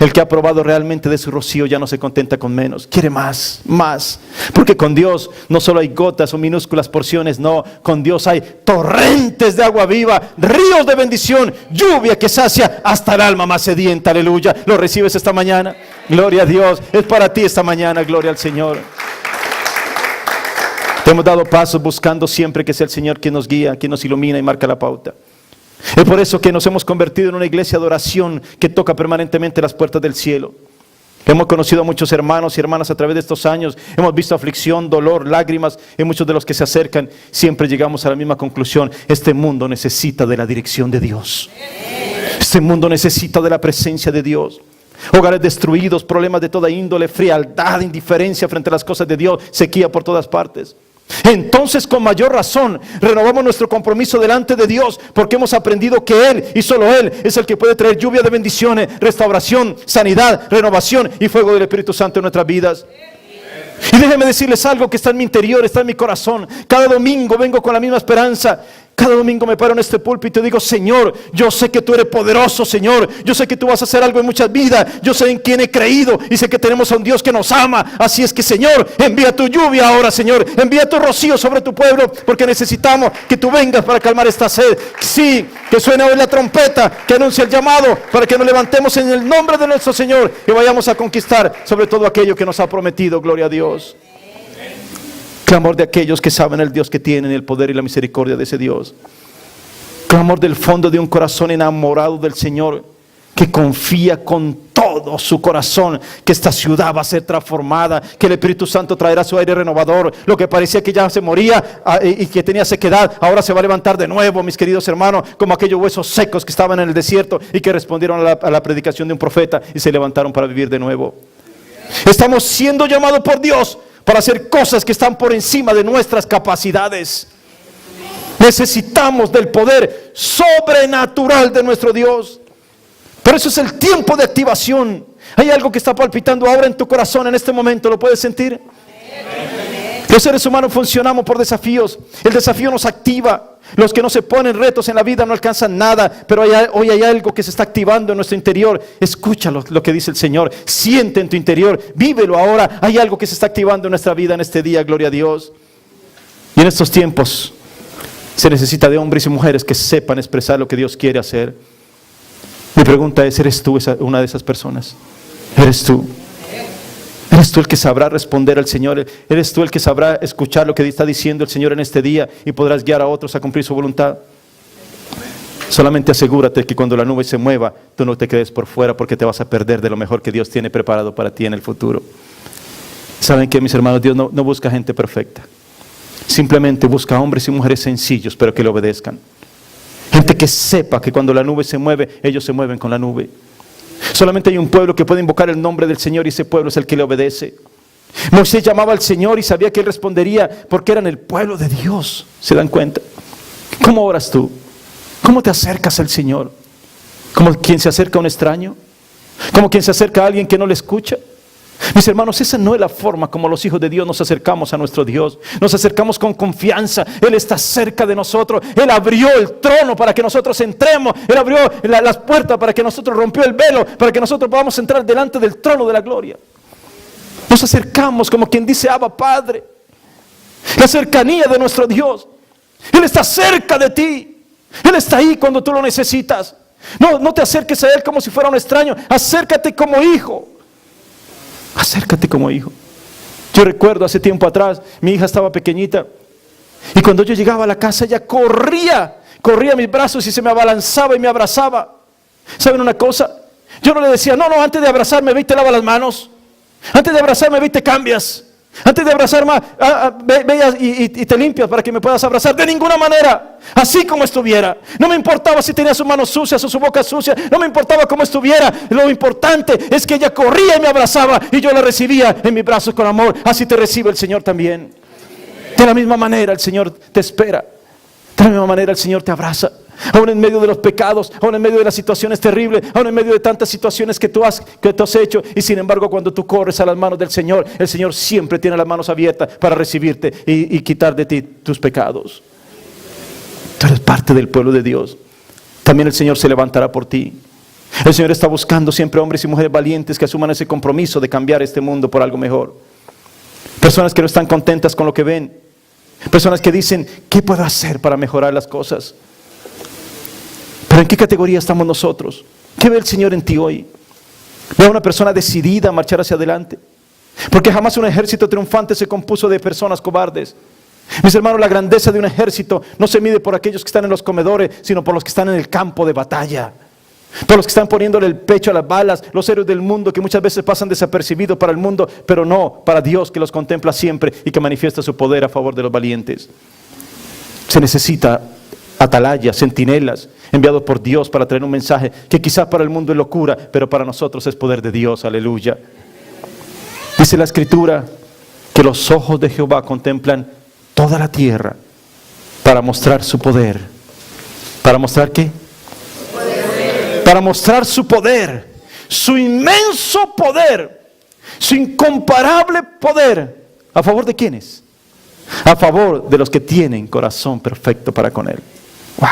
[SPEAKER 1] el que ha probado realmente de su rocío ya no se contenta con menos, quiere más, más. Porque con Dios no solo hay gotas o minúsculas porciones, no, con Dios hay torrentes de agua viva, ríos de bendición, lluvia que sacia hasta el alma más sedienta, aleluya. ¿Lo recibes esta mañana? Gloria a Dios, es para ti esta mañana, gloria al Señor. Te hemos dado pasos buscando siempre que sea el Señor quien nos guía, quien nos ilumina y marca la pauta. Es por eso que nos hemos convertido en una iglesia de oración que toca permanentemente las puertas del cielo. Hemos conocido a muchos hermanos y hermanas a través de estos años. Hemos visto aflicción, dolor, lágrimas en muchos de los que se acercan. Siempre llegamos a la misma conclusión: este mundo necesita de la dirección de Dios. Este mundo necesita de la presencia de Dios. Hogares destruidos, problemas de toda índole, frialdad, indiferencia frente a las cosas de Dios, sequía por todas partes. Entonces, con mayor razón, renovamos nuestro compromiso delante de Dios, porque hemos aprendido que Él y solo Él es el que puede traer lluvia de bendiciones, restauración, sanidad, renovación y fuego del Espíritu Santo en nuestras vidas. Y déjenme decirles algo que está en mi interior, está en mi corazón. Cada domingo vengo con la misma esperanza. Cada domingo me paro en este púlpito y digo: Señor, yo sé que tú eres poderoso, Señor. Yo sé que tú vas a hacer algo en muchas vidas. Yo sé en quién he creído y sé que tenemos a un Dios que nos ama. Así es que, Señor, envía tu lluvia ahora, Señor. Envía tu rocío sobre tu pueblo, porque necesitamos que tú vengas para calmar esta sed. Sí, que suene hoy la trompeta que anuncia el llamado, para que nos levantemos en el nombre de nuestro Señor y vayamos a conquistar sobre todo aquello que nos ha prometido. Gloria a Dios. Clamor de aquellos que saben el Dios que tienen, el poder y la misericordia de ese Dios. Clamor del fondo de un corazón enamorado del Señor, que confía con todo su corazón que esta ciudad va a ser transformada, que el Espíritu Santo traerá su aire renovador. Lo que parecía que ya se moría y que tenía sequedad, ahora se va a levantar de nuevo, mis queridos hermanos, como aquellos huesos secos que estaban en el desierto y que respondieron a la predicación de un profeta y se levantaron para vivir de nuevo. Estamos siendo llamados por Dios para hacer cosas que están por encima de nuestras capacidades. Necesitamos del poder sobrenatural de nuestro Dios. Pero eso es el tiempo de activación. Hay algo que está palpitando ahora en tu corazón en este momento. ¿Lo puedes sentir? Los seres humanos funcionamos por desafíos. El desafío nos activa. Los que no se ponen retos en la vida no alcanzan nada. Pero hoy hay algo que se está activando en nuestro interior. Escúchalo, lo que dice el Señor. Siente en tu interior, vívelo ahora. Hay algo que se está activando en nuestra vida en este día, gloria a Dios. Y en estos tiempos se necesita de hombres y mujeres que sepan expresar lo que Dios quiere hacer. Mi pregunta es: ¿eres tú una de esas personas? ¿Eres tú? ¿Eres tú el que sabrá responder al Señor? ¿Eres tú el que sabrá escuchar lo que está diciendo el Señor en este día y podrás guiar a otros a cumplir su voluntad? Solamente asegúrate que cuando la nube se mueva, tú no te quedes por fuera, porque te vas a perder de lo mejor que Dios tiene preparado para ti en el futuro. ¿Saben qué, mis hermanos? Dios no busca gente perfecta. Simplemente busca hombres y mujeres sencillos, pero que le obedezcan. Gente que sepa que cuando la nube se mueve, ellos se mueven con la nube. Solamente hay un pueblo que puede invocar el nombre del Señor y ese pueblo es el que le obedece. Moisés llamaba al Señor y sabía que Él respondería porque eran el pueblo de Dios. ¿Se dan cuenta? ¿Cómo oras tú? ¿Cómo te acercas al Señor? ¿Como quien se acerca a un extraño? ¿Como quien se acerca a alguien que no le escucha? Mis hermanos, esa no es la forma como los hijos de Dios nos acercamos a nuestro Dios. Nos acercamos con confianza. Él está cerca de nosotros. Él abrió el trono para que nosotros entremos. Él abrió las puertas para que nosotros, rompió el velo para que nosotros podamos entrar delante del trono de la gloria. Nos acercamos como quien dice: Abba, Padre. La cercanía de nuestro Dios. Él está cerca de ti. Él está ahí cuando tú lo necesitas. No te acerques a Él como si fuera un extraño. Acércate como hijo. Acércate como hijo. Yo recuerdo hace tiempo atrás, mi hija estaba pequeñita y cuando yo llegaba a la casa ella corría a mis brazos y se me abalanzaba y me abrazaba. ¿Saben una cosa? Yo no le decía: no, antes de abrazarme ve y te lava las manos. Antes de abrazarme ve y te cambias. Antes de abrazarme ve y te limpias para que me puedas abrazar. De ninguna manera. Así como estuviera. No me importaba si tenía sus manos sucias o su boca sucia. No me importaba cómo estuviera. Lo importante es que ella corría y me abrazaba y yo la recibía en mis brazos con amor. Así te recibe el Señor también. De la misma manera el Señor te espera. De la misma manera el Señor te abraza. Aún en medio de los pecados, aún en medio de las situaciones terribles, aún en medio de tantas situaciones que tú has hecho. Y sin embargo, cuando tú corres a las manos del Señor, el Señor siempre tiene las manos abiertas para recibirte y quitar de ti tus pecados. Tú eres parte del pueblo de Dios. También el Señor se levantará por ti. El Señor está buscando siempre hombres y mujeres valientes que asuman ese compromiso de cambiar este mundo por algo mejor. Personas que no están contentas con lo que ven. Personas que dicen, ¿qué puedo hacer para mejorar las cosas? Pero ¿en qué categoría estamos nosotros? ¿Qué ve el Señor en ti hoy? Ve a una persona decidida a marchar hacia adelante. Porque jamás un ejército triunfante se compuso de personas cobardes. Mis hermanos, la grandeza de un ejército no se mide por aquellos que están en los comedores, sino por los que están en el campo de batalla. Por los que están poniéndole el pecho a las balas, los héroes del mundo que muchas veces pasan desapercibidos para el mundo, pero no para Dios que los contempla siempre y que manifiesta su poder a favor de los valientes. Se necesita atalayas, centinelas, enviados por Dios para traer un mensaje que quizás para el mundo es locura, pero para nosotros es poder de Dios, aleluya. Dice la Escritura que los ojos de Jehová contemplan toda la tierra para mostrar su poder. ¿Para mostrar qué? Para mostrar su poder, su inmenso poder, su incomparable poder. ¿A favor de quiénes? A favor de los que tienen corazón perfecto para con Él. ¡Wow!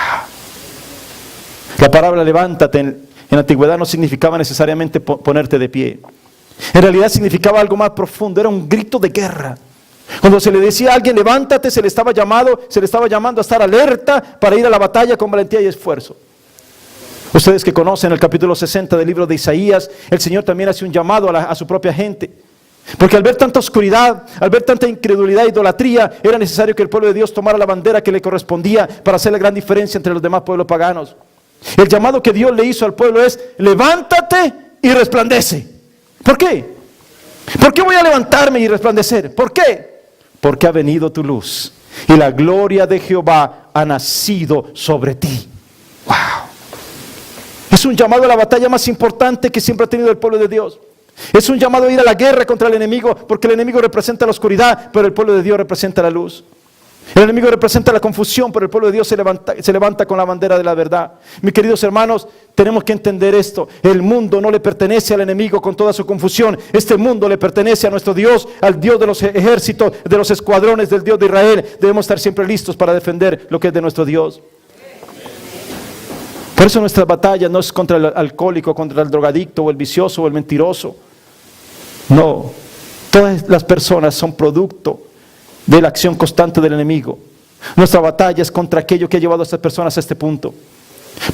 [SPEAKER 1] La palabra levántate en la antigüedad no significaba necesariamente ponerte de pie. En realidad significaba algo más profundo, era un grito de guerra. Cuando se le decía a alguien levántate, se le estaba llamando a estar alerta para ir a la batalla con valentía y esfuerzo. Ustedes que conocen el capítulo 60 del libro de Isaías, el Señor también hace un llamado a su propia gente. Porque al ver tanta oscuridad, al ver tanta incredulidad e idolatría, era necesario que el pueblo de Dios tomara la bandera que le correspondía para hacer la gran diferencia entre los demás pueblos paganos. El llamado que Dios le hizo al pueblo es, levántate y resplandece. ¿Por qué? ¿Por qué voy a levantarme y resplandecer? ¿Por qué? Porque ha venido tu luz y la gloria de Jehová ha nacido sobre ti. ¡Wow! Es un llamado a la batalla más importante que siempre ha tenido el pueblo de Dios. Es un llamado a ir a la guerra contra el enemigo, porque el enemigo representa la oscuridad, pero el pueblo de Dios representa la luz. El enemigo representa la confusión, pero el pueblo de Dios se levanta con la bandera de la verdad. Mis queridos hermanos, tenemos que entender esto. El mundo no le pertenece al enemigo con toda su confusión. Este mundo le pertenece a nuestro Dios, al Dios de los ejércitos, de los escuadrones, del Dios de Israel. Debemos estar siempre listos para defender lo que es de nuestro Dios. Por eso nuestra batalla no es contra el alcohólico, contra el drogadicto, o el vicioso, o el mentiroso. No, todas las personas son producto de la acción constante del enemigo. Nuestra batalla es contra aquello que ha llevado a estas personas a este punto.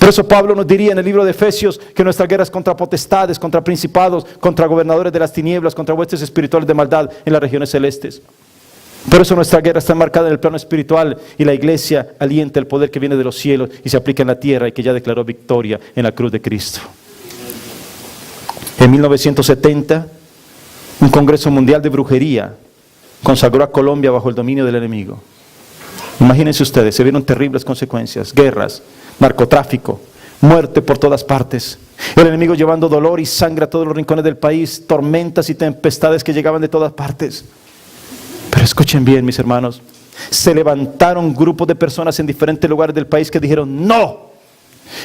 [SPEAKER 1] Por eso Pablo nos diría en el libro de Efesios que nuestra guerra es contra potestades, contra principados, contra gobernadores de las tinieblas, contra huestes espirituales de maldad en las regiones celestes. Por eso nuestra guerra está marcada en el plano espiritual y la iglesia alienta el poder que viene de los cielos y se aplica en la tierra y que ya declaró victoria en la cruz de Cristo. En 1970, un Congreso Mundial de Brujería consagró a Colombia bajo el dominio del enemigo. Imagínense ustedes, se vieron terribles consecuencias, guerras, narcotráfico, muerte por todas partes. El enemigo llevando dolor y sangre a todos los rincones del país, tormentas y tempestades que llegaban de todas partes. Pero escuchen bien, mis hermanos, se levantaron grupos de personas en diferentes lugares del país que dijeron, no,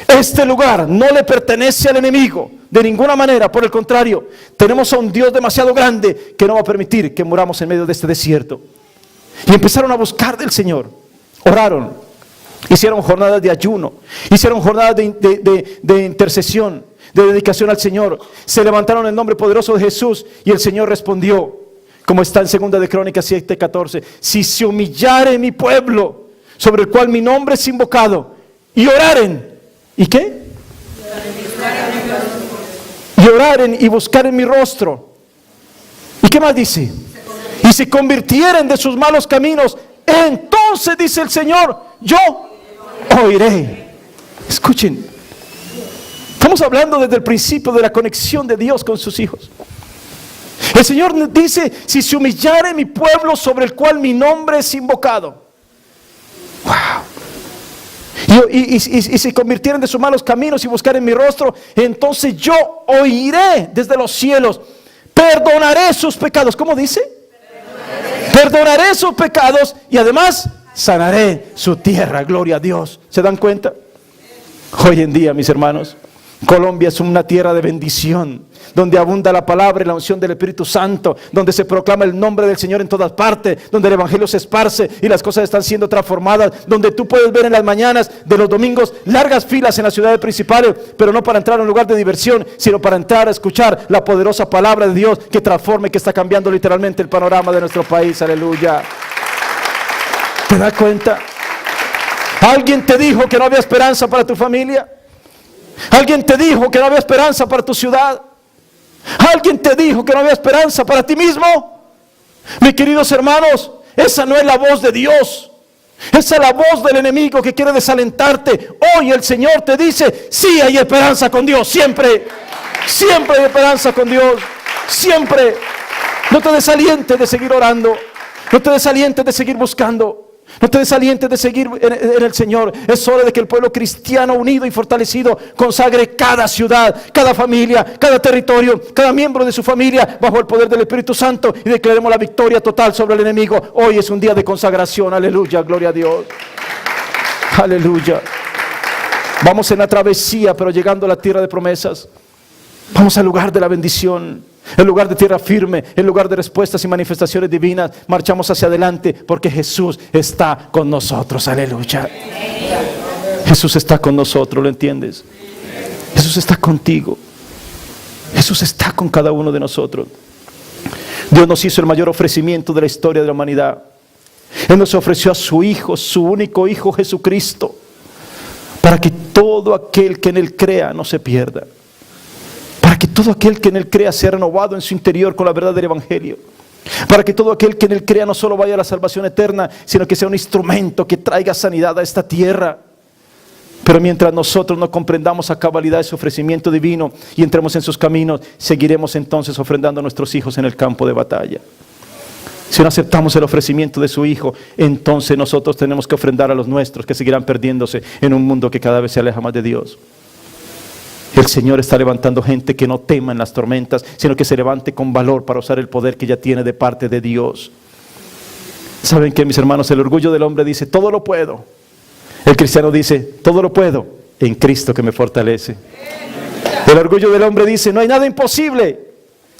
[SPEAKER 1] este lugar no le pertenece al enemigo, de ninguna manera, por el contrario, tenemos a un Dios demasiado grande que no va a permitir que muramos en medio de este desierto. Y empezaron a buscar del Señor, oraron, hicieron jornadas de ayuno, hicieron jornadas de intercesión, de dedicación al Señor, se levantaron en el nombre poderoso de Jesús y el Señor respondió. Como está en 2 de Crónicas 7:14, si se humillare mi pueblo, sobre el cual mi nombre es invocado, y oraren, ¿y qué? Y oraren y buscaren mi rostro. ¿Y qué más dice? Y se convirtieren de sus malos caminos, entonces dice el Señor, yo oiré. Escuchen, estamos hablando desde el principio de la conexión de Dios con sus hijos. El Señor dice, si se humillare mi pueblo sobre el cual mi nombre es invocado. Wow. Y se convirtieren de sus malos caminos y buscaren mi rostro, entonces yo oiré desde los cielos, perdonaré sus pecados. ¿Cómo dice? Perdonaré sus pecados y además sanaré su tierra. Gloria a Dios. ¿Se dan cuenta? Hoy en día, mis hermanos, Colombia es una tierra de bendición, donde abunda la palabra y la unción del Espíritu Santo, donde se proclama el nombre del Señor en todas partes, donde el Evangelio se esparce y las cosas están siendo transformadas, donde tú puedes ver en las mañanas de los domingos largas filas en las ciudades principales, pero no para entrar a un lugar de diversión, sino para entrar a escuchar la poderosa palabra de Dios que transforma y que está cambiando literalmente el panorama de nuestro país. Aleluya. ¿Te das cuenta? ¿Alguien te dijo que no había esperanza para tu familia? ¿Alguien te dijo que no había esperanza para tu ciudad? ¿Alguien te dijo que no había esperanza para ti mismo? Mis queridos hermanos, esa no es la voz de Dios. Esa es la voz del enemigo que quiere desalentarte. Hoy el Señor te dice, sí hay esperanza con Dios, siempre. Siempre hay esperanza con Dios, siempre. No te desalientes de seguir orando. No te desalientes de seguir buscando. No te desalientes de seguir en el Señor. Es hora de que el pueblo cristiano unido y fortalecido consagre cada ciudad, cada familia, cada territorio, cada miembro de su familia bajo el poder del Espíritu Santo y declaremos la victoria total sobre el enemigo. Hoy es un día de consagración. Aleluya, gloria a Dios. Aleluya. Vamos en la travesía, pero llegando a la tierra de promesas. Vamos al lugar de la bendición, el lugar de tierra firme, el lugar de respuestas y manifestaciones divinas. Marchamos hacia adelante porque Jesús está con nosotros. Aleluya. Jesús está con nosotros, ¿lo entiendes? Jesús está contigo. Jesús está con cada uno de nosotros. Dios nos hizo el mayor ofrecimiento de la historia de la humanidad. Él nos ofreció a su Hijo, su único Hijo Jesucristo, para que todo aquel que en Él crea no se pierda. Para que todo aquel que en Él crea sea renovado en su interior con la verdad del Evangelio. Para que todo aquel que en Él crea no solo vaya a la salvación eterna, sino que sea un instrumento que traiga sanidad a esta tierra. Pero mientras nosotros no comprendamos a cabalidad ese ofrecimiento divino y entremos en sus caminos, seguiremos entonces ofrendando a nuestros hijos en el campo de batalla. Si no aceptamos el ofrecimiento de su Hijo, entonces nosotros tenemos que ofrendar a los nuestros, que seguirán perdiéndose en un mundo que cada vez se aleja más de Dios. El Señor está levantando gente que no tema en las tormentas, sino que se levante con valor para usar el poder que ya tiene de parte de Dios. ¿Saben qué, mis hermanos? El orgullo del hombre dice, todo lo puedo. El cristiano dice, todo lo puedo en Cristo que me fortalece. El orgullo del hombre dice, no hay nada imposible.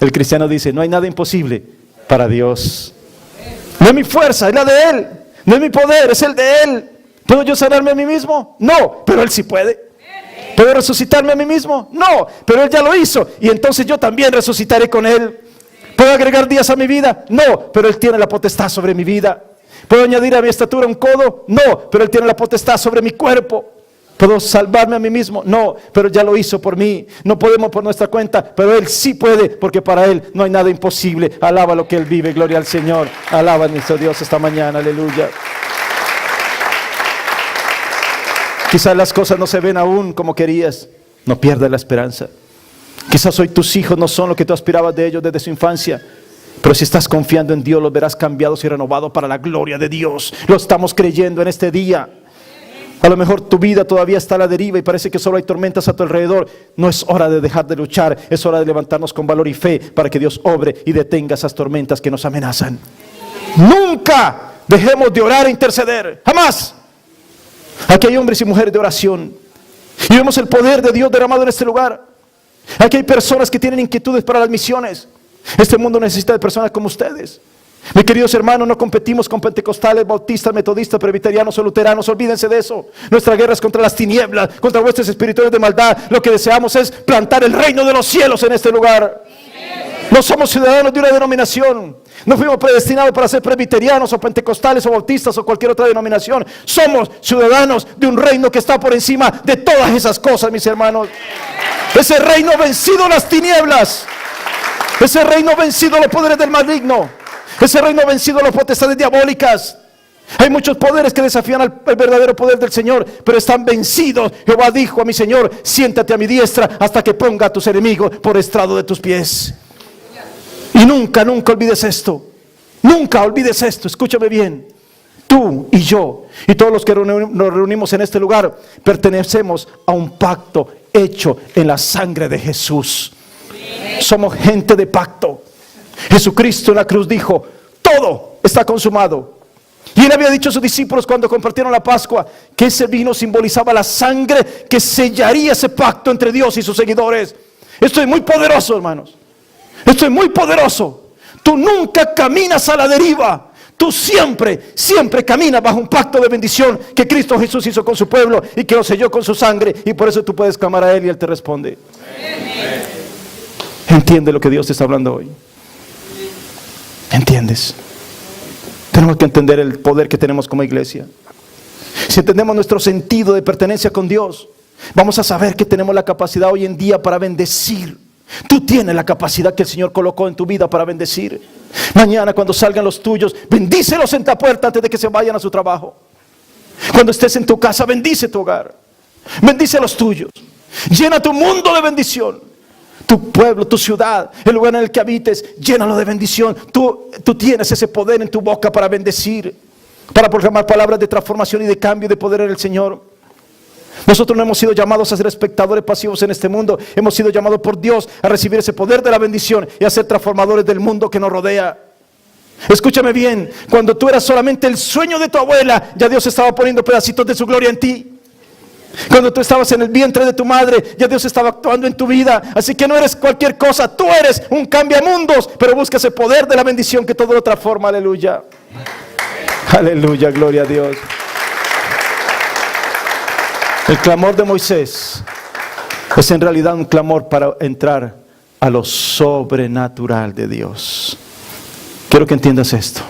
[SPEAKER 1] El cristiano dice, no hay nada imposible para Dios. No es mi fuerza, es la de Él. No es mi poder, es el de Él. ¿Puedo yo sanarme a mí mismo? No, pero Él sí puede. ¿Puedo resucitarme a mí mismo? No, pero Él ya lo hizo y entonces yo también resucitaré con Él. ¿Puedo agregar días a mi vida? No, pero Él tiene la potestad sobre mi vida. ¿Puedo añadir a mi estatura un codo? No, pero Él tiene la potestad sobre mi cuerpo. ¿Puedo salvarme a mí mismo? No, pero ya lo hizo por mí. No podemos por nuestra cuenta, pero Él sí puede, porque para Él no hay nada imposible. Alaba lo que Él vive, gloria al Señor. Alaba a nuestro Dios esta mañana, aleluya. Quizás las cosas no se ven aún como querías. No pierdas la esperanza. Quizás hoy tus hijos no son lo que tú aspirabas de ellos desde su infancia. Pero si estás confiando en Dios, los verás cambiados y renovados para la gloria de Dios. Lo estamos creyendo en este día. A lo mejor tu vida todavía está a la deriva y parece que solo hay tormentas a tu alrededor. No es hora de dejar de luchar. Es hora de levantarnos con valor y fe para que Dios obre y detenga esas tormentas que nos amenazan. Nunca dejemos de orar e interceder. Jamás. Aquí hay hombres y mujeres de oración y vemos el poder de Dios derramado en este lugar. Aquí hay personas que tienen inquietudes para las misiones. Este mundo necesita de personas como ustedes. Mis queridos hermanos, no competimos con pentecostales, bautistas, metodistas, presbiterianos o luteranos. Olvídense de eso. Nuestra guerra es contra las tinieblas, contra huestes espirituales de maldad. Lo que deseamos es plantar el reino de los cielos en este lugar. No somos ciudadanos de una denominación. No fuimos predestinados para ser presbiterianos o pentecostales o bautistas o cualquier otra denominación. Somos ciudadanos de un reino que está por encima de todas esas cosas, mis hermanos. Ese reino vencido las tinieblas. Ese reino vencido los poderes del maligno. Ese reino vencido las potestades diabólicas. Hay muchos poderes que desafían al verdadero poder del Señor, pero están vencidos. Jehová dijo a mi Señor, siéntate a mi diestra hasta que ponga a tus enemigos por estrado de tus pies. Y nunca, nunca olvides esto. Nunca olvides esto, escúchame bien. Tú y yo y todos los que nos reunimos en este lugar pertenecemos a un pacto hecho en la sangre de Jesús. Somos gente de pacto. Jesucristo en la cruz dijo, todo está consumado. Y él había dicho a sus discípulos cuando compartieron la Pascua que ese vino simbolizaba la sangre que sellaría ese pacto entre Dios y sus seguidores. Esto es muy poderoso, hermanos. Esto es muy poderoso. Tú nunca caminas a la deriva. Tú siempre, siempre caminas bajo un pacto de bendición que Cristo Jesús hizo con su pueblo y que lo selló con su sangre. Y por eso tú puedes clamar a Él y Él te responde. ¿Entiende lo que Dios te está hablando hoy? ¿Entiendes? Tenemos que entender el poder que tenemos como iglesia. Si entendemos nuestro sentido de pertenencia con Dios, vamos a saber que tenemos la capacidad hoy en día para bendecir. Tú tienes la capacidad que el Señor colocó en tu vida para bendecir. Mañana cuando salgan los tuyos, bendícelos en la puerta antes de que se vayan a su trabajo. Cuando estés en tu casa, bendice tu hogar. Bendice a los tuyos. Llena tu mundo de bendición. Tu pueblo, tu ciudad, el lugar en el que habites, llénalo de bendición. Tú tienes ese poder en tu boca para bendecir, para proclamar palabras de transformación y de cambio y de poder en el Señor. Nosotros no hemos sido llamados a ser espectadores pasivos en este mundo. Hemos sido llamados por Dios a recibir ese poder de la bendición y a ser transformadores del mundo que nos rodea. Escúchame bien, cuando tú eras solamente el sueño de tu abuela, ya Dios estaba poniendo pedacitos de su gloria en ti. Cuando tú estabas en el vientre de tu madre, ya Dios estaba actuando en tu vida. Así que no eres cualquier cosa, tú eres un cambiamundos, pero busca ese poder de la bendición que todo lo transforma. Aleluya. Aleluya, gloria a Dios. El clamor de Moisés es en realidad un clamor para entrar a lo sobrenatural de Dios. Quiero que entiendas esto.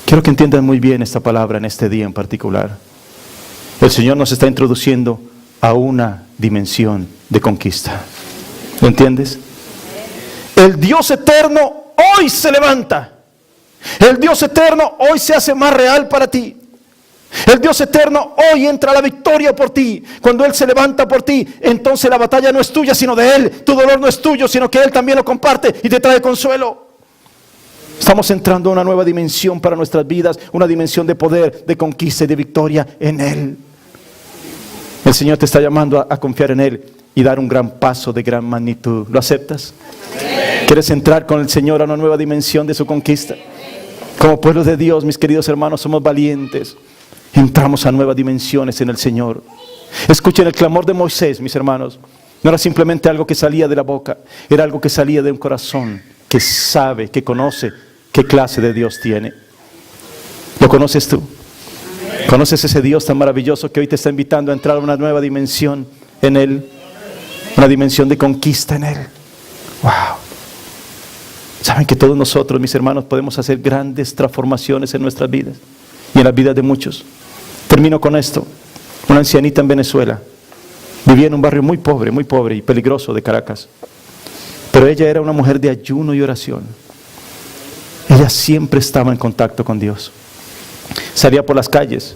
[SPEAKER 1] Quiero que entiendas muy bien esta palabra en este día en particular. El Señor nos está introduciendo a una dimensión de conquista. ¿Lo entiendes? El Dios eterno hoy se levanta. El Dios eterno hoy se hace más real para ti. El Dios eterno hoy entra a la victoria por ti. Cuando Él se levanta por ti, entonces la batalla no es tuya sino de Él. Tu dolor no es tuyo sino que Él también lo comparte y te trae consuelo. Estamos entrando a una nueva dimensión para nuestras vidas. Una dimensión de poder, de conquista y de victoria en Él. El Señor te está llamando a confiar en Él y dar un gran paso de gran magnitud. ¿Lo aceptas? ¿Quieres entrar con el Señor a una nueva dimensión de su conquista? Como pueblo de Dios, mis queridos hermanos, somos valientes. Entramos a nuevas dimensiones en el Señor. Escuchen el clamor de Moisés, mis hermanos. No era simplemente algo que salía de la boca. Era algo que salía de un corazón que sabe, que conoce qué clase de Dios tiene. ¿Lo conoces tú? ¿Conoces ese Dios tan maravilloso que hoy te está invitando a entrar a una nueva dimensión en Él? Una dimensión de conquista en Él. ¡Wow! Saben que todos nosotros, mis hermanos, podemos hacer grandes transformaciones en nuestras vidas y en las vidas de muchos. Termino con esto. Una ancianita en Venezuela vivía en un barrio muy pobre y peligroso de Caracas. Pero ella era una mujer de ayuno y oración. Ella siempre estaba en contacto con Dios. Salía por las calles,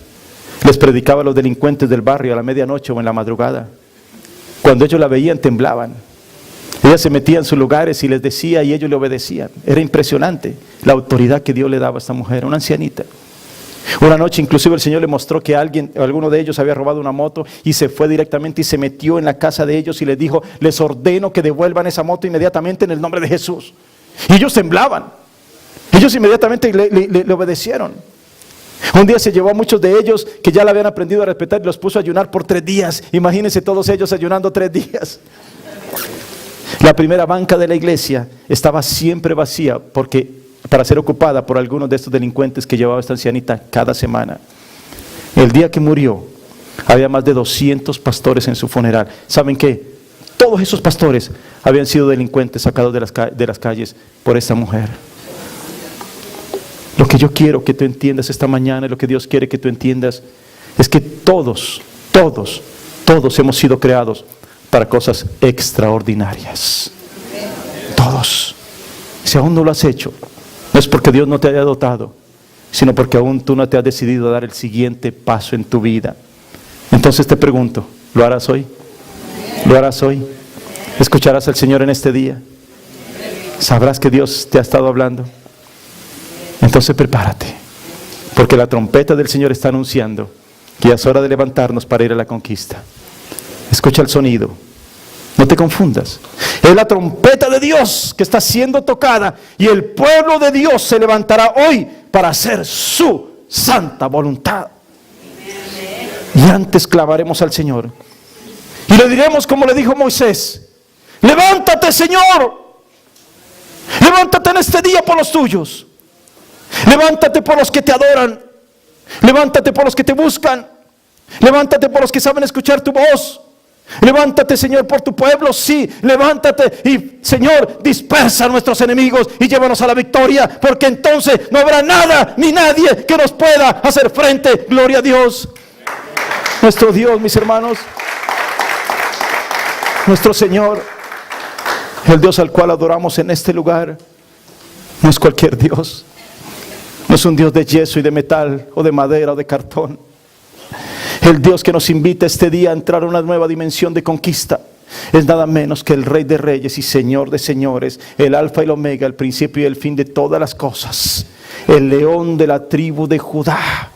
[SPEAKER 1] les predicaba a los delincuentes del barrio a la medianoche o en la madrugada. Cuando ellos la veían temblaban. Ella se metía en sus lugares y les decía y ellos le obedecían. Era impresionante la autoridad que Dios le daba a esta mujer, una ancianita. Una noche inclusive el Señor le mostró que alguno de ellos había robado una moto y se fue directamente y se metió en la casa de ellos y les dijo: les ordeno que devuelvan esa moto inmediatamente en el nombre de Jesús. Y ellos temblaban. Ellos inmediatamente le obedecieron. Un día se llevó a muchos de ellos que ya la habían aprendido a respetar y los puso a ayunar por 3 días. Imagínense todos ellos ayunando 3 días. La primera banca de la iglesia estaba siempre vacía para ser ocupada por algunos de estos delincuentes que llevaba esta ancianita cada semana. El día que murió, había más de 200 pastores en su funeral. ¿Saben qué? Todos esos pastores habían sido delincuentes sacados de las calles por esta mujer. Lo que yo quiero que tú entiendas esta mañana, lo que Dios quiere que tú entiendas, es que todos hemos sido creados para cosas extraordinarias. Todos. Si aún no lo has hecho, no es porque Dios no te haya dotado, sino porque aún tú no te has decidido a dar el siguiente paso en tu vida. Entonces te pregunto, ¿lo harás hoy? ¿Lo harás hoy? ¿Escucharás al Señor en este día? ¿Sabrás que Dios te ha estado hablando? Entonces prepárate, porque la trompeta del Señor está anunciando que ya es hora de levantarnos para ir a la conquista. Escucha el sonido, no te confundas. Es la trompeta de Dios que está siendo tocada y el pueblo de Dios se levantará hoy para hacer su santa voluntad. Y antes clamaremos al Señor. Y le diremos como le dijo Moisés: levántate, Señor. Levántate en este día por los tuyos. Levántate por los que te adoran. Levántate por los que te buscan. Levántate por los que saben escuchar tu voz. Levántate, Señor, por tu pueblo. Sí, levántate y, Señor, dispersa a nuestros enemigos y llévanos a la victoria, porque entonces no habrá nada ni nadie que nos pueda hacer frente. Gloria a Dios. Nuestro Dios, mis hermanos, nuestro Señor, el Dios al cual adoramos en este lugar, no es cualquier Dios. No es un Dios de yeso y de metal o de madera o de cartón. El Dios que nos invita este día a entrar a una nueva dimensión de conquista es nada menos que el Rey de Reyes y Señor de Señores, el Alfa y el Omega, el principio y el fin de todas las cosas, el León de la tribu de Judá,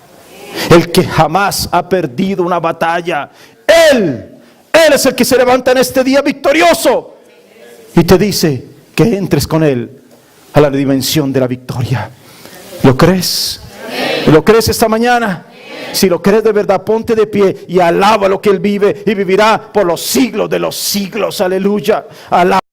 [SPEAKER 1] el que jamás ha perdido una batalla. Él es el que se levanta en este día victorioso y te dice que entres con Él a la dimensión de la victoria. ¿Lo crees? ¿Lo crees esta mañana? Si lo crees de verdad, ponte de pie y alaba lo que Él vive y vivirá por los siglos de los siglos. Aleluya. Alaba.